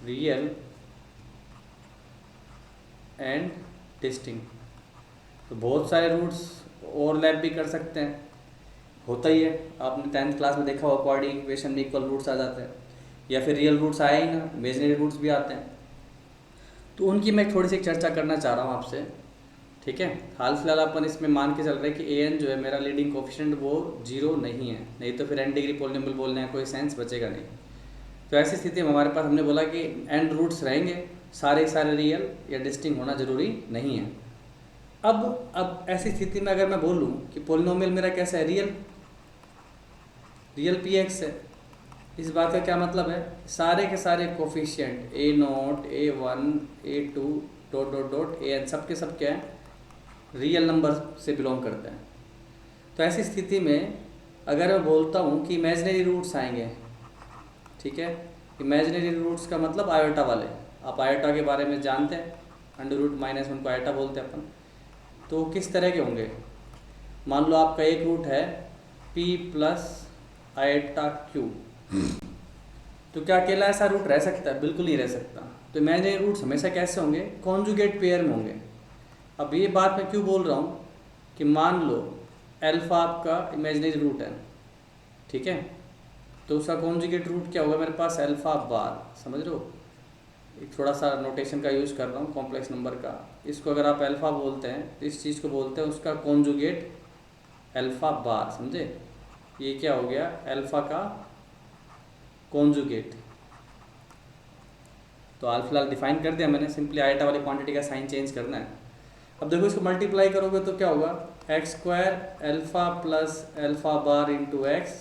real and distinct. तो बहुत सारे रूट्स ओवरलैप भी कर सकते हैं, होता ही है, आपने 10th क्लास में देखा होगा क्वाड्रेटिक इक्वेशन में इक्वल रूट्स आ जाते हैं, या फिर रियल रूट्स आए ही ना, इमेजिनरी रूट्स भी आते हैं। तो उनकी मैं थोड़ी सी चर्चा करना चाह रहा हूँ आपसे, ठीक है। हाल फिलहाल अपन इसमें मान के चल रहे हैं कि an जो है मेरा लीडिंग कोफिशिएंट वो 0 नहीं है, नहीं तो फिर n डिग्री पोलिनोमियल बोलने का कोई सेंस बचेगा नहीं। तो ऐसी स्थिति में हमारे पास हमने बोला कि n रूट्स रहेंगे, सारे रियल या डिस्टिंक्ट होना ज़रूरी नहीं है। अब ऐसी स्थिति में अगर मैं बोलूँ कि पोलिनोमियल मेरा कैसा है, रियल px है, इस बात का क्या मतलब है, सारे के सारे coefficient a0 a1 a2 ... an सब के सब क्या है, रियल नंबर से बिलोंग करते हैं। तो ऐसी स्थिति में अगर मैं बोलता हूँ कि इमेजिनरी रूट्स आएंगे, ठीक है, इमेजिनरी रूट्स का मतलब आयोटा वाले, आप आयोटा के बारे में जानते हैं, √-1 को आयोटा बोलते हैं अपन। तो किस तरह के होंगे, मान लो आपका एक रूट है p + आयोटा q, तो क्या अकेला ऐसा रूट रह सकता है, बिल्कुल नहीं रह सकता। तो इमेजिनरी रूट्स हमेशा कैसे होंगे, कॉन्जुगेट पेयर में होंगे। अब ये बात मैं क्यों बोल रहा हूँ कि मान लो अल्फ़ा आपका इमेजिनरी रूट है, ठीक है, तो उसका कॉन्जुगेट रूट क्या होगा मेरे पास, अल्फ़ा बार, समझ रहे हो, एक थोड़ा सा नोटेशन का यूज़ कर रहा हूँ कॉम्प्लेक्स नंबर का। इसको अगर आप अल्फ़ा बोलते हैं तो इस चीज़ को बोलते हैं उसका कॉन्जुगेट अल्फ़ा बार, समझे। ये क्या हो गया, अल्फ़ा का कॉन्जुगेट। तो हाल फिलहाल डिफाइन कर दिया मैंने, सिंपली आयोटा वाली क्वांटिटी का साइन चेंज करना है। अब देखो इसको मल्टीप्लाई करोगे तो क्या होगा, X square alpha plus alpha bar into X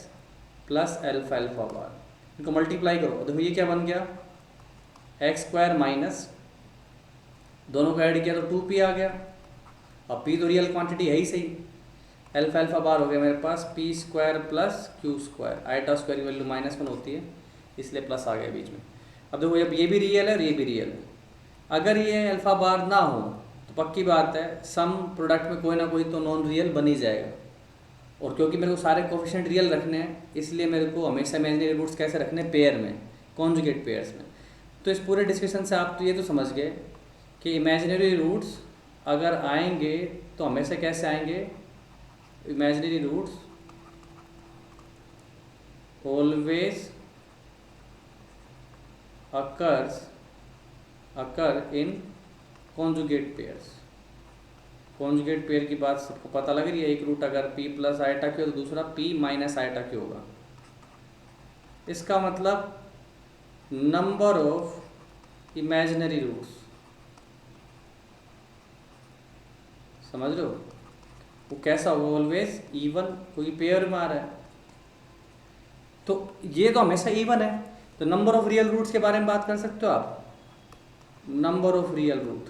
plus alpha alpha bar, इनको मल्टीप्लाई करो। देखो ये क्या बन गया, एक्स स्क्वायर माइनस दोनों को ऐड किया तो 2p आ गया। अब p तो रियल क्वांटिटी है ही सही, अल्फ़ा अल्फ़ा बार हो गया मेरे पास P square plus Q square, iota square की वैल्यू -1 होती है इसलिए प्लस आ गया बीच में। अब देखो अब ये भी रियल है और ये भी रियल है, अगर ये अल्फ़ा बार ना हो तो पक्की बात है सम प्रोडक्ट में कोई ना कोई तो नॉन रियल बन ही जाएगा। और क्योंकि मेरे को सारे कोफिशिएंट रियल रखने हैं इसलिए मेरे को हमेशा इमेजिनरी रूट्स कैसे रखने हैं, पेयर में, कॉन्जुगेट पेयर्स में। तो इस पूरे डिस्कशन से आप तो ये तो समझ गए कि इमेजिनरी रूट्स अगर आएंगे तो हमेशा कैसे आएंगे, इमेजिनरी रूट्स ऑलवेज अकर इन कॉन्जुगेट पेयर्स। कॉन्जुगेट पेयर की बात सबको पता लग रही है, एक रूट अगर p प्लस आइटा क्यू तो दूसरा p माइनस आइटा क्यू होगा। इसका मतलब नंबर ऑफ इमेजिनरी रूट्स, समझ लो वो कैसा होगा, ऑलवेज इवन, क्योंकि पेयर में आ रहा है तो ये तो हमेशा इवन है। तो नंबर ऑफ रियल रूट्स के बारे में बात कर सकते हो आप, नंबर ऑफ रियल रूट,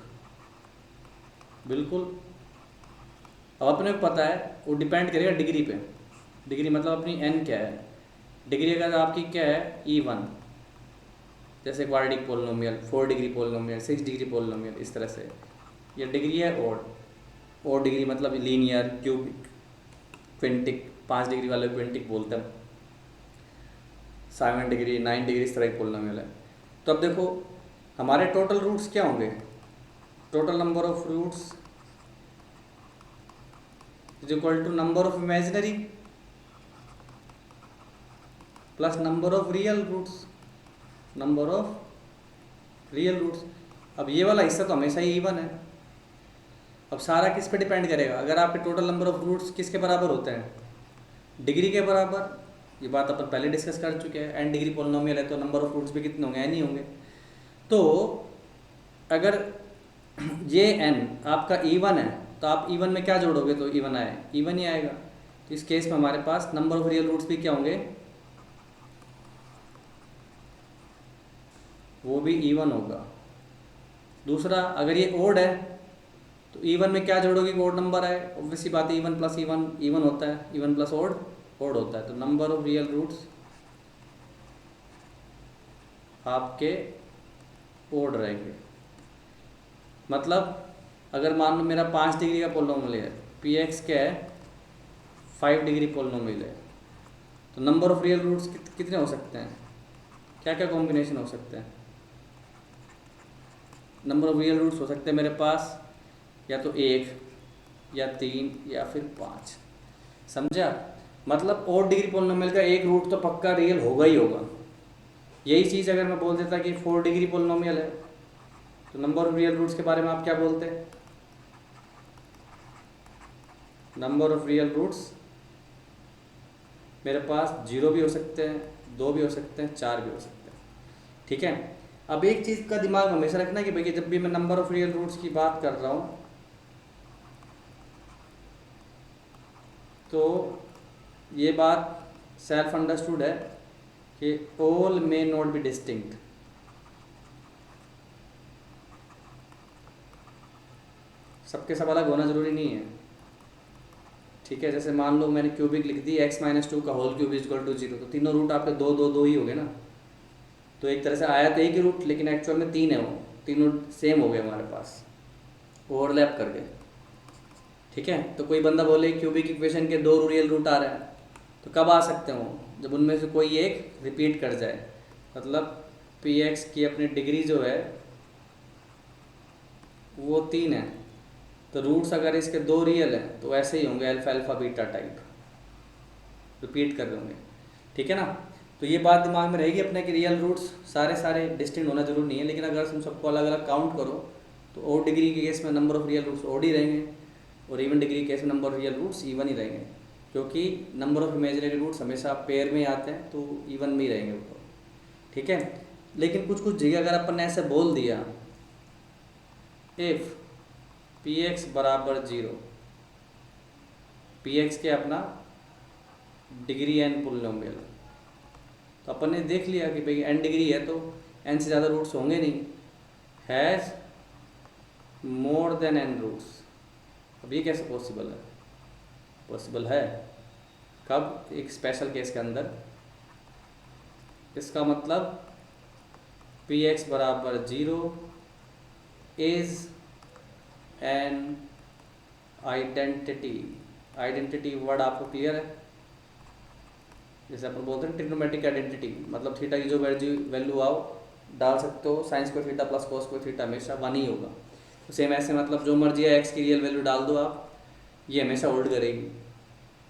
बिल्कुल। अब अपने को पता है वो डिपेंड करेगा डिग्री पे, डिग्री मतलब अपनी n क्या है, डिग्री अगर आपकी क्या है E1, जैसे quadratic polynomial, 4 degree polynomial, 6 degree polynomial, इस तरह से ये डिग्री है। और डिग्री मतलब लीनियर, क्यूबिक, क्विंटिक, 5 डिग्री वाले क्विंटिक बोलते हैं, 7 डिग्री, 9 डिग्री, इस तरह की पोलिनोमियल है। तो अब देखो हमारे टोटल रूट्स क्या होंगे, total number of roots is equal to number of imaginary plus number of real roots, number of real roots. अब ये वाला हिस्सा तो हमेशा ही इवन है। अब सारा किस पे डिपेंड करेगा, अगर आपके टोटल नंबर ऑफ रूट्स किसके बराबर होते हैं, डिग्री के बराबर, ये बात अपन पहले डिस्कस कर चुके हैं। n डिग्री पोलिनोमियल है तो नंबर ऑफ रूट्स भी कितने होंगे, n ही होंगे। तो अगर ये n आपका इवन है तो आप इवन में क्या जोड़ोगे तो इवन आए, इवन ही आएगा। तो इस केस में हमारे पास नंबर ऑफ रियल रूट्स भी क्या होंगे, वो भी इवन होगा। दूसरा अगर ये ओड है तो इवन में क्या जोड़ोगे, ओड नंबर आए, ऑब्वियसली बात है, इवन प्लस इवन इवन होता है, इवन प्लस ओड ओड होता है। तो नंबर ऑफ रियल रूट्स आपके ओड रहेंगे। मतलब अगर मान लो मेरा 5 डिग्री का पोलिनोमियल है, पी एक्स क्या है 5 डिग्री पोलिनोमियल है, तो नंबर ऑफ रियल रूट्स कितने हो सकते हैं, क्या क्या कॉम्बिनेशन हो सकते हैं, नंबर ऑफ रियल रूट्स हो सकते हैं मेरे पास या तो 1 या 3 या फिर 5, समझा। मतलब ओड डिग्री पोलिनोमियल का एक रूट तो पक्का रियल होगा ही होगा। यही चीज़ अगर मैं बोल देता कि 4 डिग्री पोलिनोमियल है तो नंबर ऑफ रियल रूट्स के बारे में आप क्या बोलते हैं, नंबर ऑफ रियल रूट्स मेरे पास 0 भी हो सकते हैं, 2 भी हो सकते हैं, 4 भी हो सकते हैं, ठीक है। अब एक चीज़ का दिमाग में हमेशा रखना कि भैया जब भी मैं नंबर ऑफ रियल रूट्स की बात कर रहा हूँ तो ये बात सेल्फ अंडरस्टूड है कि all may not B distinct. सबके सब अलग होना जरूरी नहीं है, ठीक है। जैसे मान लो मैंने क्यूबिक लिख दी x-2 का होल क्यूब इक्वल टू 0, तो तीनों रूट आपके 2 2 2 ही हो गए ना। तो एक तरह से आया तो एक ही रूट लेकिन एक्चुअल में 3 है, वो तीनों सेम हो गए हमारे पास, ओवरलैप कर गए, ठीक है। तो कोई बंदा बोले क्यूबिक इक्वेशन के 2 रियल रूट आ रहे हैं, तो कब आ सकते हो, जब उनमें से कोई एक रिपीट कर जाए। मतलब पी एक्स की अपनी डिग्री जो है वो 3 है, तो रूट्स अगर इसके 2 रियल हैं तो ऐसे ही होंगे, alpha alpha beta type repeat कर रहे होंगे, ठीक है ना। तो ये बात दिमाग में रहेगी अपने कि रियल रूट्स सारे डिस्टिंक्ट होना जरूरी नहीं है, लेकिन अगर तुम सबको अलग अलग काउंट करो तो ओड डिग्री के केस में number of real roots odd ही रहेंगे और इवन डिग्री के केस में number of real roots even ही रहेंगे, क्योंकि नंबर ऑफ इमेजिनरी रूट्स हमेशा पेयर में आते हैं तो इवन में ही रहेंगे वो, ठीक है। लेकिन कुछ जगह अगर अपन ने ऐसे बोल दिया इफ़ पी एक्स बराबर 0, पी एक्स के अपना डिग्री एन पोलिनोमियल। तो अपन ने देख लिया कि भाई एन डिग्री है तो एन से ज़्यादा रूट्स होंगे नहीं, has more than n roots. अब ये कैसे पॉसिबल है? पॉसिबल है कब? एक स्पेशल केस के अंदर। इसका मतलब पी एक्स बराबर 0 is an identity. Identity word आपको क्लियर है? जैसे अपन बोलते हैं ट्रिग्नोमेट्रिक आइडेंटिटी, मतलब थीटा की जो वैल्यू आओ डाल सकते हो, साइंस को थीटा प्लस कोस को थीटा हमेशा 1 ही होगा। तो सेम ऐसे मतलब जो मर्जी है एक्स की रियल वैल्यू डाल दो आप, ये हमेशा होल्ड करेगी।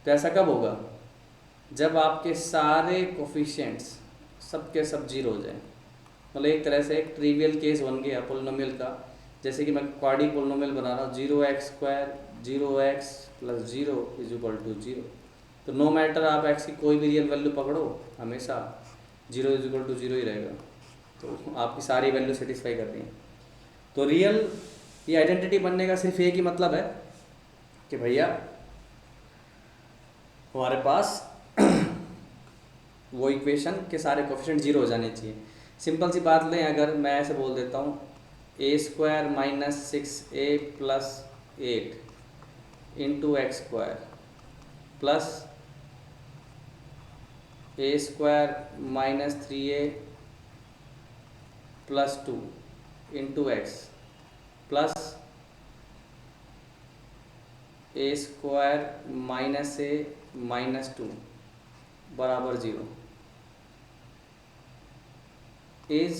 तो ऐसा कब होगा? जब आपके सारे कोफिशिएंट्स सब के सब 0 हो जाए। मतलब एक तरह से एक ट्रिवियल केस बन गया पोलिनोमियल का। जैसे कि मैं क्वाड्रिक पोलिनोमियल बना रहा हूँ, 0x² 0x + 0 = 0। तो नो मैटर आप एक्स की कोई भी रियल वैल्यू पकड़ो, हमेशा 0 = 0 ही रहेगा। तो आपकी सारी वैल्यू सेटिस्फाई कर रही हैं। तो रियल ये आइडेंटिटी बनने का सिर्फ एक ही मतलब है कि भैया हमारे पास वो इक्वेशन के सारे कोफिशिएंट 0 हो जाने चाहिए। सिंपल सी बात लें, अगर मैं ऐसे बोल देता हूँ a² - 6a + 8 × x² plus a² - 3a + 2 × x plus a² - a - 2 बराबर 0 इज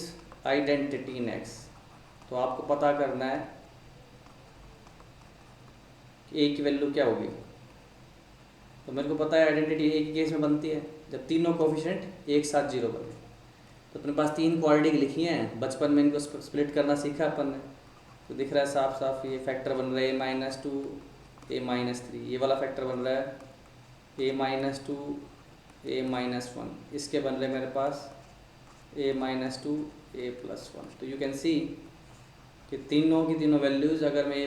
आइडेंटिटी इन x। तो आपको पता करना है कि a की वैल्यू क्या होगी। तो मेरे को पता है आइडेंटिटी एक ही केस में बनती है जब तीनों कोफिशिएंट एक साथ 0 बने। तो अपने पास 3 क्वाड्रेटिक लिखी हैं, बचपन में इनको स्प्लिट करना सीखा अपन ने। तो दिख रहा है साफ साफ ये फैक्टर बन रहा है a - 2 a - 3। ये वाला फैक्टर बन रहा है a - 2 a - 1। इसके बन रहे मेरे पास a - 2 a + 1। तो यू कैन सी कि तीनों की तीनों वैल्यूज़, अगर मैं ए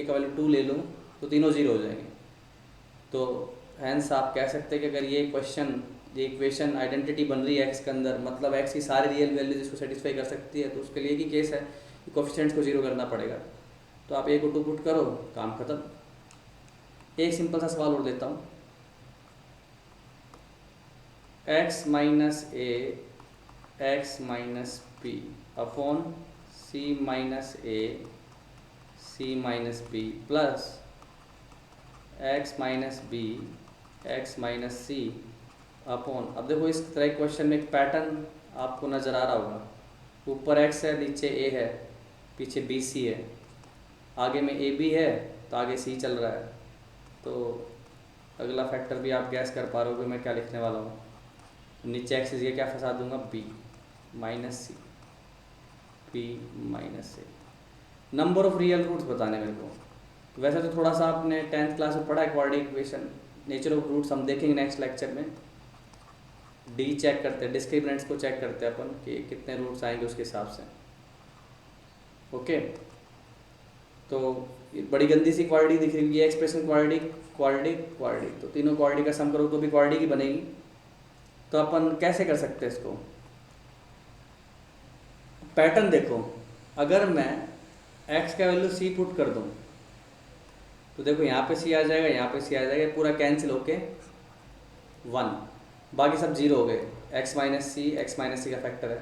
का वैल्यू 2 ले लूँ तो तीनों 0 हो जाएंगे। तो हैंस आप कह सकते हैं कि अगर ये इक्वेशन आइडेंटिटी बन रही है एक्स के अंदर, मतलब एक्स की सारी रियल वैल्यूज इसको सेटिस्फाई कर सकती है, तो उसके लिए एक ही केस है कि कोफिशिएंट्स को 0 करना पड़ेगा। तो आप ए को 2 पुट करो, काम खत्म। एक सिंपल सा सवाल और देता हूँ, x - a x - b upon c - a c - b plus x - b x - c upon. अब देखो इस तरह के क्वेश्चन में एक पैटर्न आपको नज़र आ रहा होगा। ऊपर x है, नीचे a है, पीछे bc है, आगे में ab है तो आगे c चल रहा है। तो अगला फैक्टर भी आप गैस कर पा रहे हो कि मैं क्या लिखने वाला हूँ। नीचे x ये क्या फंसा दूंगा, b - c b - c। Number of real roots बताने मेरे को। वैसे तो थोड़ा सा आपने 10th क्लास में पढ़ा है quadratic equation, nature of roots हम देखेंगे नेक्स्ट लेक्चर में। डी चेक करते हैं, डिस्क्रिमिनेंट्स को चेक करते हैं अपन कि कितने रूट्स आएंगे उसके हिसाब से। ओके, तो बड़ी गंदी सी क्वाड्रेटिक दिख रही है एक्सप्रेशन, क्वाड्रेटिक। तो तीनों क्वाड्रेटिक का सम करो तो भी क्वाड्रेटिक ही बनेगी। तो अपन कैसे कर सकते हैं इसको? पैटर्न देखो, अगर मैं x का वैल्यू c पुट कर दूं तो देखो यहाँ पे c आ जाएगा, यहाँ पे c आ जाएगा, पूरा कैंसिल होके 1, बाकी सब 0 हो गए। x - c का फैक्टर है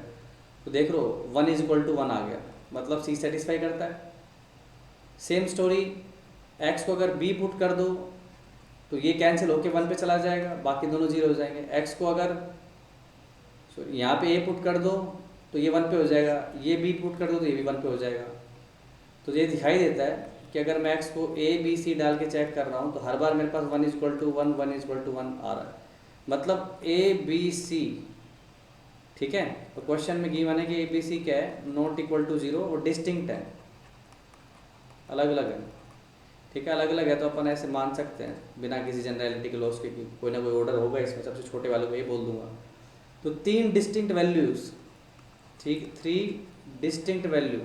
तो देख लो 1 = 1 आ गया, मतलब c सेटिस्फाई करता है। सेम स्टोरी, x को अगर b पुट कर दो तो ये कैंसिल होके 1 पे चला जाएगा, बाकी दोनों 0 हो जाएंगे। x को अगर यहाँ पे a पुट कर दो तो ये 1 पे हो जाएगा, ये b पुट कर दो तो ये भी 1 पे हो जाएगा। तो ये दिखाई देता है कि अगर मैं x को a b c डाल के चेक कर रहा हूँ तो हर बार मेरे पास 1 = 1 1 = 1 आ रहा है, मतलब a b c। ठीक है, तो क्वेश्चन में गिवन है कि a b c क्या है, नॉट इक्वल टू 0 और डिस्टिंक्ट है, अलग अलग है। ठीक है, अलग अलग है तो अपन ऐसे मान सकते हैं बिना किसी जनरलिटी के लॉस के कि कोई ना कोई ऑर्डर होगा इसमें, सबसे छोटे वाले को ये बोल दूंगा। तो 3 डिस्टिंक्ट वैल्यूज़, ठीक, 3 डिस्टिंक्ट वैल्यू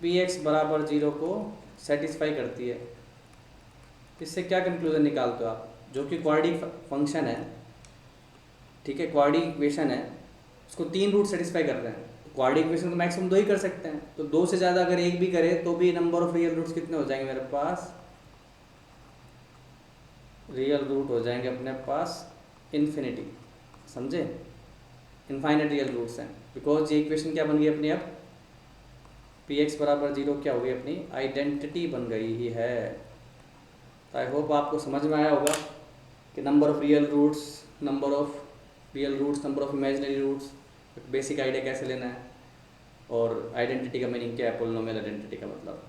पी एक्स बराबर 0 को सेटिस्फाई करती है। इससे क्या कंक्लूजन निकालते हो आप, जो कि क्वाड्रेटिक फंक्शन है, ठीक है, क्वाड्रेटिक इक्वेशन है, उसको 3 रूट सेटिस्फाई कर रहे हैं। क्वाड्रेटिक इक्वेशन तो मैक्सिमम 2 ही कर सकते हैं, तो 2 से ज़्यादा अगर एक भी करे तो भी नंबर ऑफ रियल रूट्स कितने हो जाएंगे मेरे पास, रियल रूट हो जाएंगे अपने पास इन्फिनिटी, समझे, इनफाइनाइट रियल रूट्स हैं। बिकॉज ये इक्वेशन क्या बन गई अपनी, अब पी एक्स बराबर 0 क्या हो गई, अपनी आइडेंटिटी बन गई ही है। तो आई होप आपको समझ में आया होगा कि number of real roots, number of real roots, number of imaginary roots, basic idea कैसे लेना है, और आइडेंटिटी का मीनिंग क्या है, पोलिनोमियल आइडेंटिटी का मतलब।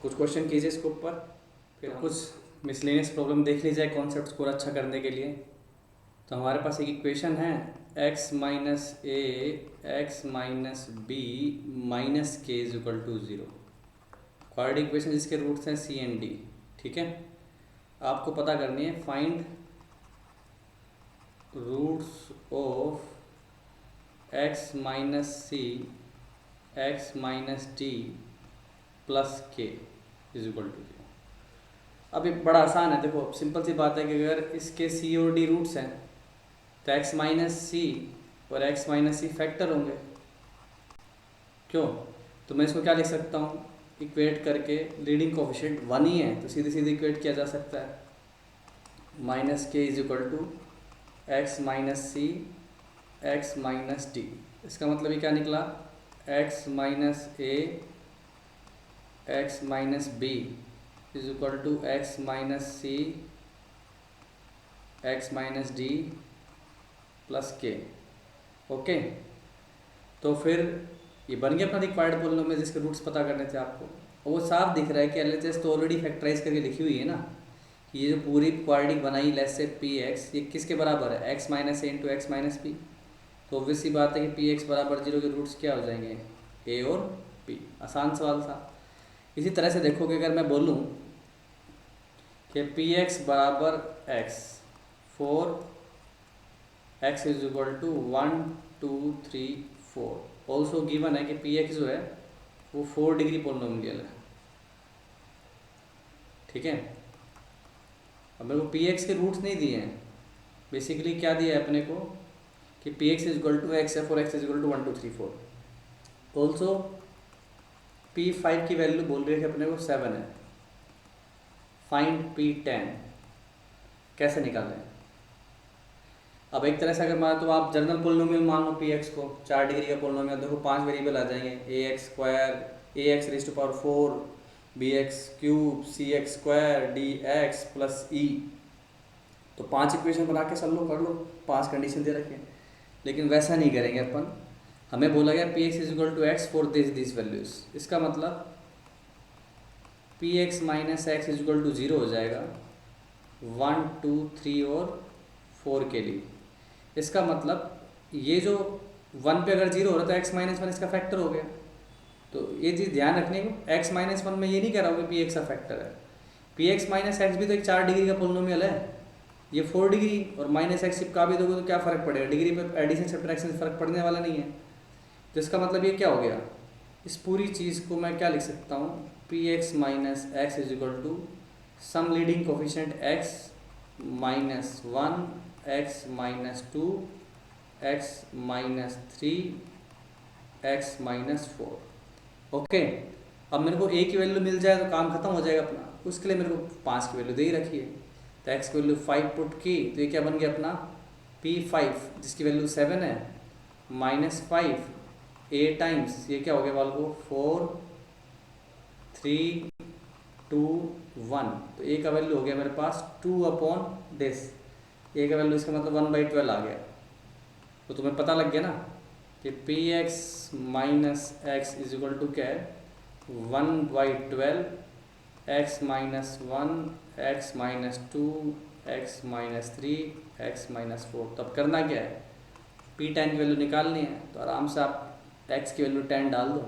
कुछ क्वेश्चन कीजिए इसके ऊपर, फिर कुछ मिसलेनियस प्रॉब्लम देख लीजिए कॉन्सेप्ट को अच्छा करने के लिए। तो हमारे पास एक इक्वेशन है x minus a x minus b minus k is equal to 0, quadratic equation जिसके रूट्स हैं सी एंड डी, ठीक है। आपको पता करनी है find roots of x minus c x minus d plus k is equal to 0। अब ये बड़ा आसान है, देखो सिंपल सी बात है कि अगर इसके सी और डी रूट्स हैं तो x माइनस सी और x माइनस सी फैक्टर होंगे, क्यों, तो मैं इसको क्या लिख सकता हूँ, इक्वेट करके लीडिंग कोफिशिएंट 1 ही है तो सीधे सीधे इक्वेट किया जा सकता है, minus k is equal to x minus c x minus d. इसका मतलब ये क्या निकला, x minus a x minus B is equal to x minus c x minus d plus k. Okay, तो फिर ये बन गया अपना रिक्वायर्ड पोलिनोमियल जिसके रूट्स पता करने थे आपको, और वो साफ दिख रहा है कि एलएचएस तो ऑलरेडी फैक्टराइज करके लिखी हुई है ना, कि ये जो पूरी क्वाड्रेटिक बनाई लेस से पी एक्स, ये किसके बराबर है, एक्स माइनस ए इंटू एक्स माइनस पी। तो ऑब्वियस सी बात है कि पी एक्स बराबर 0 के रूट्स क्या हो जाएंगे, ए और पी। आसान सवाल था। इसी तरह से देखो कि अगर मैं बोलूँ कि पी एक्स बराबर x for x is equal to 1 2 3 4, also given है कि पी एक्स जो है वो 4 डिग्री पोलिनोमियल है, ठीक है। अब मेरे को पी एक्स के रूट्स नहीं दिए हैं, बेसिकली क्या दिया है अपने को कि P x is equal to X है for x is equal to 1 2 3 4। Also P5 की वैल्यू बोल रही है कि अपने को 7 है। फाइंड P10 कैसे निकालें। अब एक तरह से अगर मान तो आप जनरल पोलिनोमियल मान लो पी एक्स को, 4 डिग्री का पोलिनोमियल, देखो 5 वेरिएबल आ जाएंगे, a x square, a x raise to power 4, b x cube, c x square, d x plus e. तो 5 इक्वेशन बना के सब लोग कर लो, 5 कंडीशन दे रखे हैं। लेकिन वैसा नहीं करेंगे अपन, हमें बोला गया p x is equal to x for this values. इसका मतलब p x minus x is equal to 0 हो जाएगा 1 2 3 और 4 के लिए। इसका मतलब ये जो 1 पे अगर 0 हो रहा था x माइनस 1 इसका फैक्टर हो गया। तो ये चीज़ ध्यान रखने को, x माइनस 1 में ये नहीं कह रहा हूँ कि पी एक्स का फैक्टर है, पी एक्स माइनस एक्स भी तो एक 4 डिग्री का पोलिनोमियल है, ये 4 डिग्री और माइनस एक्स का भी दोगे तो क्या फ़र्क पड़ेगा, डिग्री पे एडिशन सब्ट्रैक्शन से फ़र्क पड़ने वाला नहीं है। तो इसका मतलब ये क्या हो गया, इस पूरी चीज़ को मैं क्या लिख सकता हूँ, P x minus x is equal to some leading coefficient x minus 1 x minus 2 x minus 3 x minus 4। Okay, अब मेरे को a की वैल्यू मिल जाए तो काम खत्म हो जाएगा अपना, उसके लिए मेरे को 5 की वैल्यू दे ही रखी है। तो x की वैल्यू 5 पुट की तो ये क्या बन गया अपना P5 जिसकी वैल्यू 7 है माइनस 5 a टाइम्स ये क्या हो गया वाल को 4 3 2 1। तो a का वैल्यू हो गया मेरे पास 2 अपॉन दिस, a का वैल्यू इसका मतलब 1/12 आ गया। तो तुम्हें पता लग गया ना कि P x minus x is equal to क्या है 1/12 x minus 1 x minus 2 x minus 3 x minus 4। तो अब करना क्या है, P10 की वैल्यू निकालनी है, तो आराम से आप x की वैल्यू 10 डाल दो,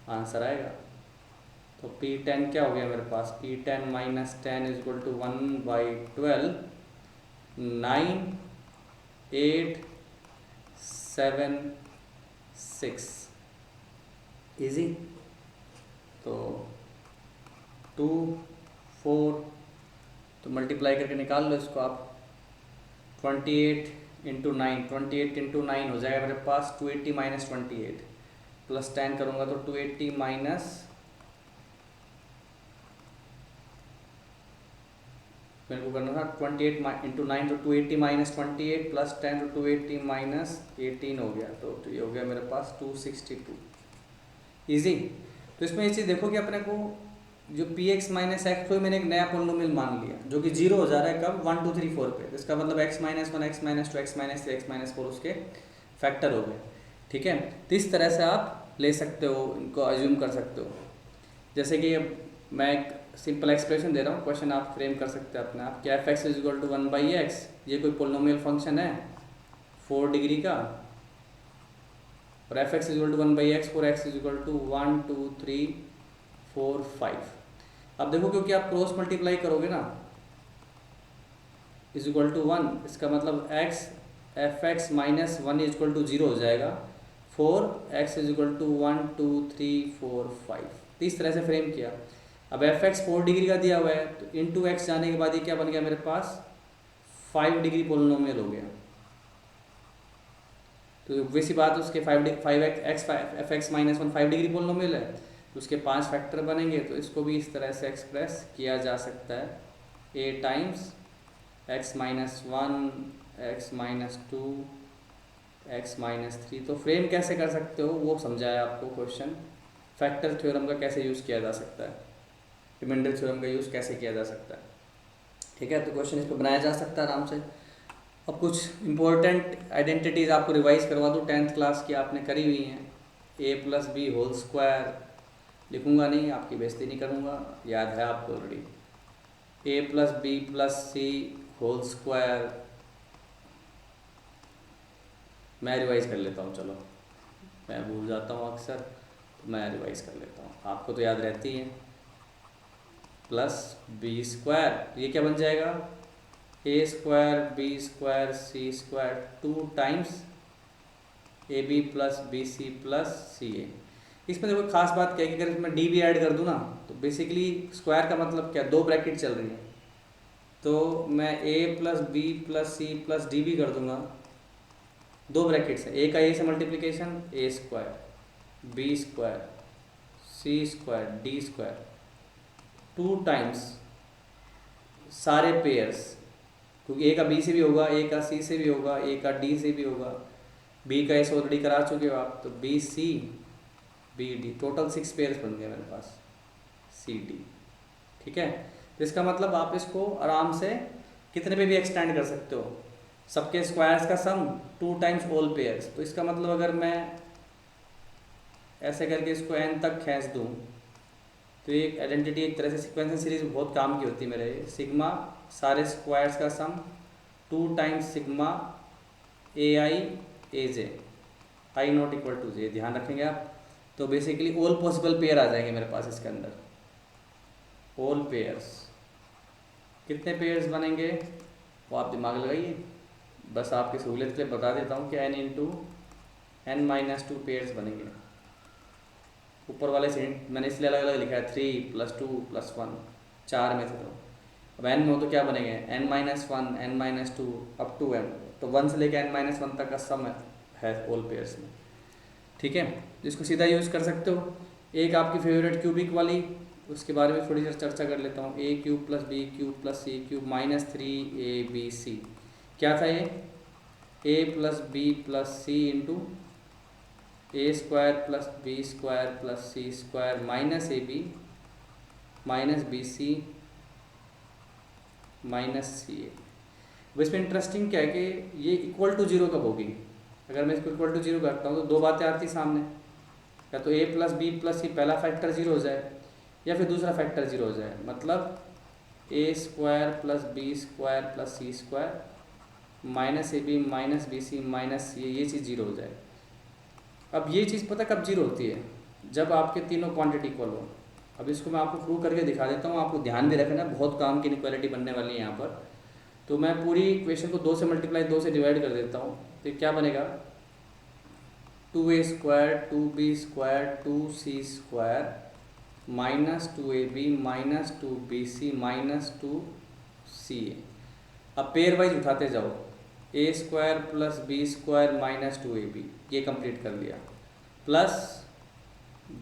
आंसर आएगा। तो P10 क्या हो गया मेरे पास, P10 minus 10 is equal to 1/12 9 8 7 6। Easy. तो 2 4, तो मल्टीप्लाई करके निकाल लो इसको आप। 28 इंटू 9, 28 इंटू 9 हो जाएगा मेरे पास 280 माइनस 28, प्लस 10 करूँगा तो 280 माइनस, मेरे को करना था 28 इंटू 9 तो 280 माइनस 28 प्लस 10 तो 280 माइनस 18 हो गया, तो ये हो गया मेरे पास 262। ईजी। तो इसमें ये चीज़ देखो कि अपने को जो पी एक्स माइनस एक्स को मैंने एक नया पोलिनोमियल मान लिया जो कि 0 हो जा रहा है कब 1 2 3 4 पे। इसका मतलब x minus 1 x minus 2 x minus 3 x minus 4 उसके फैक्टर हो गए। ठीक है, तो इस तरह से आप ले सकते हो, इनको अज्यूम कर सकते हो। जैसे कि मैं एक सिंपल एक्सप्रेशन दे रहा हूँ, क्वेश्चन आप फ्रेम कर सकते हैं अपने आप। क्या f x is equal to 1/x, ये कोई पोलिनोमियल फंक्शन है 4 डिग्री का, और f x is equal to 1/x for x is equal to 1 2 3 4 5। अब देखो क्योंकि आप क्रॉस मल्टीप्लाई करोगे ना इज इक्वल टू 1, इसका मतलब x f x minus 1 is equal to 0 हो जाएगा, 4 एक्स इज इक्वल टू 1 2 3 4 5। तो इस तरह से फ्रेम किया। अब एफ एक्स 4 डिग्री का दिया हुआ है तो इंटू एक्स जाने के बाद ये क्या बन गया मेरे पास 5 डिग्री पोलिनोमियल हो गया। तो वैसी बात उसके 5 F x minus 1 5 degree polynomial है, तो उसके 5 फैक्टर बनेंगे। तो इसको भी इस तरह से एक्सप्रेस किया जा सकता है a times x minus 1 x minus 2 x minus 3। तो फ्रेम कैसे कर सकते हो वो समझाया आपको क्वेश्चन। फैक्टर थ्योरम का कैसे यूज़ किया जा सकता है, रिमाइंडर थ्योरम का यूज़ कैसे किया जा सकता है। ठीक है, तो क्वेश्चन इस पर बनाया जा सकता है आराम से। अब कुछ इंपॉर्टेंट आइडेंटिटीज़ आपको रिवाइज करवा दूँ, 10th क्लास की आपने करी हुई हैं। a plus b whole square लिखूँगा नहीं, आपकी बेइज्जती नहीं करूँगा, याद है आपको already. a plus b plus c whole square, मैं रिवाइज कर लेता हूँ, चलो मैं भूल जाता हूँ अक्सर, तो मैं रिवाइज कर लेता हूँ, आपको तो याद रहती है। प्लस बी स्क्वायर, ये क्या बन जाएगा a square b square c square 2 times a b plus b c plus c a. इसमें देखो खास बात क्या है कि अगर इसमें डी भी ऐड कर दूँ ना तो बेसिकली स्क्वायर का मतलब क्या, 2 ब्रैकेट चल रही है, तो मैं a plus b plus c plus d भी कर दूंगा, 2 ब्रैकेट्स है, ए का ए से मल्टीप्लिकेशन ए square b square c square D square 2 times सारे पेयर्स, क्योंकि ए का बी से भी होगा, ए का सी से भी होगा, ए का डी से भी होगा, बी का एस ऑलरेडी करा चुके हो आप, तो b c b d, total 6 pairs बन गए मेरे पास सी डी। ठीक है, तो इसका मतलब आप इसको आराम से कितने पे भी एक्सटेंड कर सकते हो, सबके स्क्वायर्स का सम 2 टाइम्स ऑल पेयर्स। तो इसका मतलब अगर मैं ऐसे करके इसको n तक खींच दूँ तो ये आइडेंटिटी एक तरह से सिक्वेंशियल सीरीज बहुत काम की होती है मेरे। सिग्मा सारे स्क्वायर्स का sum 2 times sigma a i a j, i not equal to j, ध्यान रखेंगे आप। तो बेसिकली ऑल पॉसिबल पेयर आ जाएंगे मेरे पास इसके अंदर, ऑल पेयर्स। कितने पेयर्स बनेंगे वो आप दिमाग लगाइए, बस आपकी सहूलियत के लिए बता देता हूँ कि n into n minus 2 pairs बनेंगे। ऊपर वाले से मैंने इसलिए अलग अलग लिखा है 3 प्लस 2 प्लस 1, 4 में से। तो अब n में हो तो क्या बनेंगे n minus 1 n minus 2 up to n, तो 1 से लेकर n माइनस 1 तक का सम है ऑल पेयर्स में। ठीक है, जिसको सीधा यूज़ कर सकते हो। एक आपकी फेवरेट क्यूबिक वाली, उसके बारे में थोड़ी सी चर्चा कर लेता हूँ। A cube plus b cube plus c cube minus 3ab क्या था ये, a plus b plus c into a square plus b square plus c square minus a b minus b c minus c a. अब इसमें interesting क्या है कि ये equal to 0 कब होगी, अगर मैं इसको इक्वल टू 0 करता हूँ तो 2 बातें आती सामने, या तो ए प्लस बी प्लस सी पहला फैक्टर 0 हो जाए या फिर दूसरा फैक्टर 0 हो जाए, मतलब a square plus b square plus c square minus a b minus b c minus c, ये चीज़ 0 हो जाए। अब ये चीज़ पता कब 0 होती है, जब आपके तीनों क्वांटिटी इक्वल हो। अब इसको मैं आपको प्रूव करके दिखा देता हूँ, आपको ध्यान भी रखना, बहुत काम की इनइक्वालिटी बनने वाली है यहाँ पर। तो मैं पूरी इक्वेशन को 2 से मल्टीप्लाई 2 से डिवाइड कर देता हूँ, तो क्या बनेगा 2a square 2b square 2c square -2ab -2bc -2ca। अब पेयर वाइज उठाते जाओ, a² + b² -2ab, ये कंप्लीट कर लिया, प्लस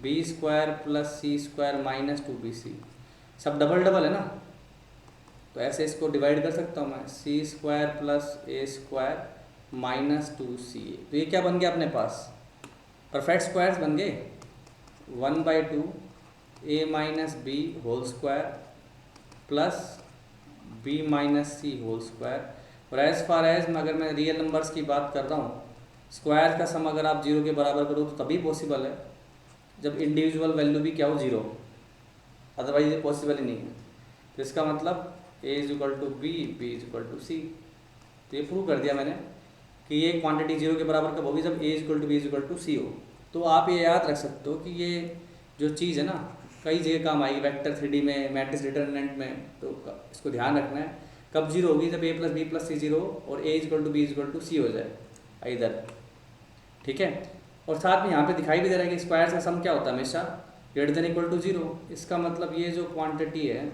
b² + c² -2bc, सब डबल डबल है ना, तो ऐसे इसको डिवाइड कर सकता हूँ मैं, c² + a² -2ca। तो ये क्या बन गया अपने पास, परफेक्ट स्क्वायर्स बन गए, 1/2 a - b whole square plus b - c whole square. और एज फार एज अगर मैं रियल नंबर्स की बात कर रहा हूँ, स्क्वायर का सम अगर आप 0 के बराबर करो तो तभी पॉसिबल है जब इंडिविजुअल वैल्यू भी क्या हो, 0, अदरवाइज ये पॉसिबल ही नहीं है। तो इसका मतलब a = b, b = c। तो ये प्रूव कर दिया मैंने कि ये क्वांटिटी 0 के बराबर कब होगी, जब a = b = c हो। तो आप ये याद रख सकते हो कि ये जो चीज़ है ना, कई जगह काम आएगी, वेक्टर 3D में, मैट्रिक्स डिटरमिनेंट में, तो इसको ध्यान रखना है कब 0 होगी, जब a + b + c 0 हो और a = b = c हो जाए इधर, ठीक है। और साथ में यहाँ पे दिखाई भी दे रहा है कि स्क्वायर का सम क्या होता है, हमेशा > 0। इसका मतलब ये जो क्वांटिटी है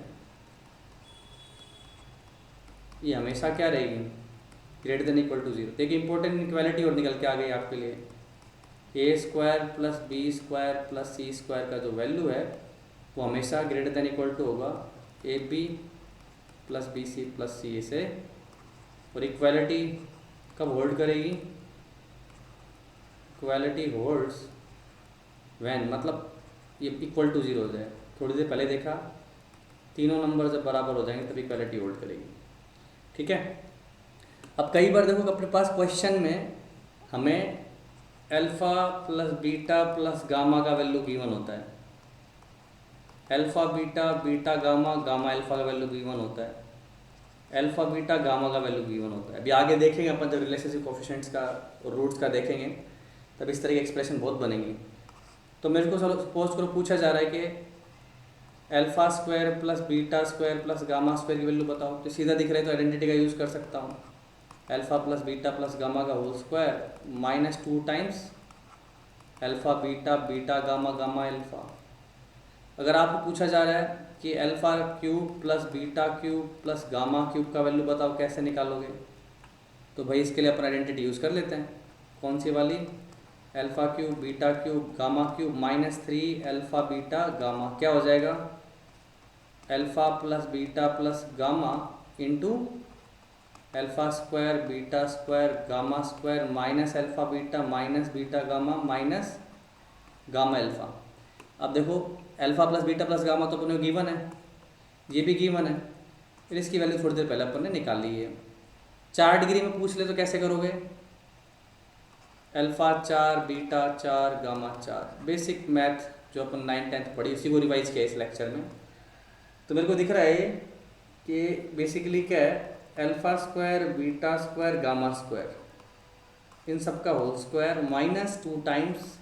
ये हमेशा क्या रहेगी, > 0। देखिए इंपॉर्टेंट इक्वालिटी और निकल के आ गई आपके लिए, a² + b² + c² का जो वैल्यू है वो हमेशा > होगा ab + bc + ca से। और इक्वालिटी कब होल्ड करेगी, इक्वालिटी होल्ड्स व्हेन, मतलब ये = 0 हो जाए। थोड़ी देर पहले देखा, तीनों नंबर जब बराबर हो जाएंगे तब इक्वालिटी होल्ड करेगी, ठीक है। अब कई बार देखो अपने पास क्वेश्चन में हमें अल्फ़ा + बीटा + गामा का वैल्यू गिवन होता है, alpha beta beta gamma gamma alpha का वैल्यू गिवन होता है, अल्फ़ा बीटा गामा का वैल्यू गिवन होता है। अभी आगे देखेंगे अपन जब रिलेशनशिप कोफिशिएंट्स का और रूट्स का देखेंगे तब इस तरह की एक्सप्रेशन बहुत बनेंगी। तो मेरे को सपोज करो पूछा जा रहा है कि α² + β² + γ² की वैल्यू बताओ, तो सीधा दिख रहा है तो आइडेंटिटी का यूज़ कर सकता हूँ, अल्फ़ा + बीटा + गामा का whole square -2 times alpha beta beta gamma gamma alpha. अगर आपको पूछा जा रहा है कि α³ + β³ + γ³ का वैल्यू बताओ, कैसे निकालोगे, तो भाई इसके लिए अपन आइडेंटिटी यूज़ कर लेते हैं, कौन सी वाली, α³ β³ γ³ -3 अल्फ़ा बीटा गामा, क्या हो जाएगा, alpha + beta + gamma into α² β² γ² minus alpha beta minus beta gamma minus gamma alpha. अब देखो अल्फ़ा + बीटा + गामा तो अपने गिवन है, ये भी गिवन है, फिर इसकी वैल्यू थोड़ी देर पहले अपन ने निकाल ली है। 4 डिग्री में पूछ ले तो कैसे करोगे, alpha 4 beta 4 gamma 4, basic math जो अपन 9th-10th पढ़ी उसी को रिवाइज किया इस लेक्चर में। तो मेरे को दिख रहा है कि बेसिकली क्या है, α² β² γ², इन सब का whole square -2 times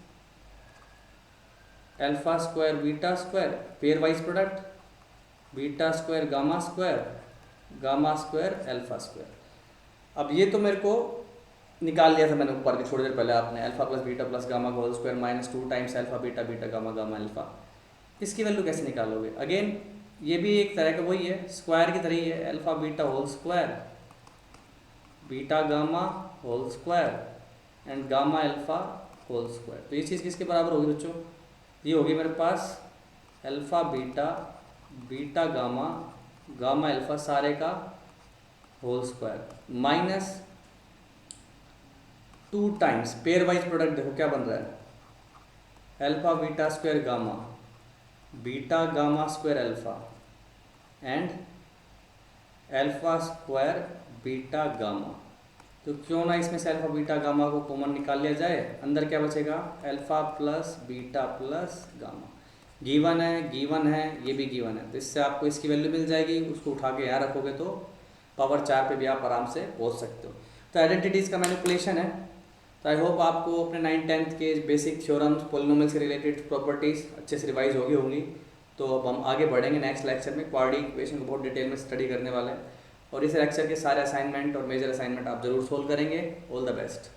α² β², pair wise product, β² γ² α²। अब ये तो मेरे को निकाल लिया था मैंने ऊपर के थोड़ी देर पहले आपने, अल्फ़ा + बीटा + गामा का whole square -2 times alpha beta beta gamma gamma alpha. इसकी वैल्यू कैसे निकालोगे, अगेन ये भी एक तरह का वही है, स्क्वायर की तरह ही है, alpha beta whole square beta gamma whole square and gamma alpha whole square. तो ये चीज़ किसके बराबर होगी बच्चों, ये होगी मेरे पास alpha beta beta gamma gamma alpha सारे का whole square -2 times, pair wise product देखो क्या बन रहा है, alpha β² gamma beta gamma alpha and α² beta gamma. तो क्यों ना इसमें से अल्फ़ा बीटा गामा को कॉमन निकाल लिया जाए, अंदर क्या बचेगा, अल्फ़ा + बीटा + गामा, गिवन है ये भी गिवन है, तो इससे आपको इसकी वैल्यू मिल जाएगी, उसको उठा के यहाँ रखोगे तो पावर 4 पे भी आप आराम से पहुँच सकते हो। तो आइडेंटिटीज़ का मैनिपुलेशन है। तो आई होप आपको अपने 9th-10th के बेसिक थ्योरम्स, पॉलिनोमियल से रिलेटेड प्रॉपर्टीज़ अच्छे से रिवाइज होंगी। तो अब हम आगे बढ़ेंगे नेक्स्ट लेक्चर में, क्वाड्रेटिक इक्वेशन को बहुत डिटेल में स्टडी करने वाले हैं, और इस लेक्चर के सारे असाइनमेंट और मेजर असाइनमेंट आप जरूर सोल्व करेंगे। All the best.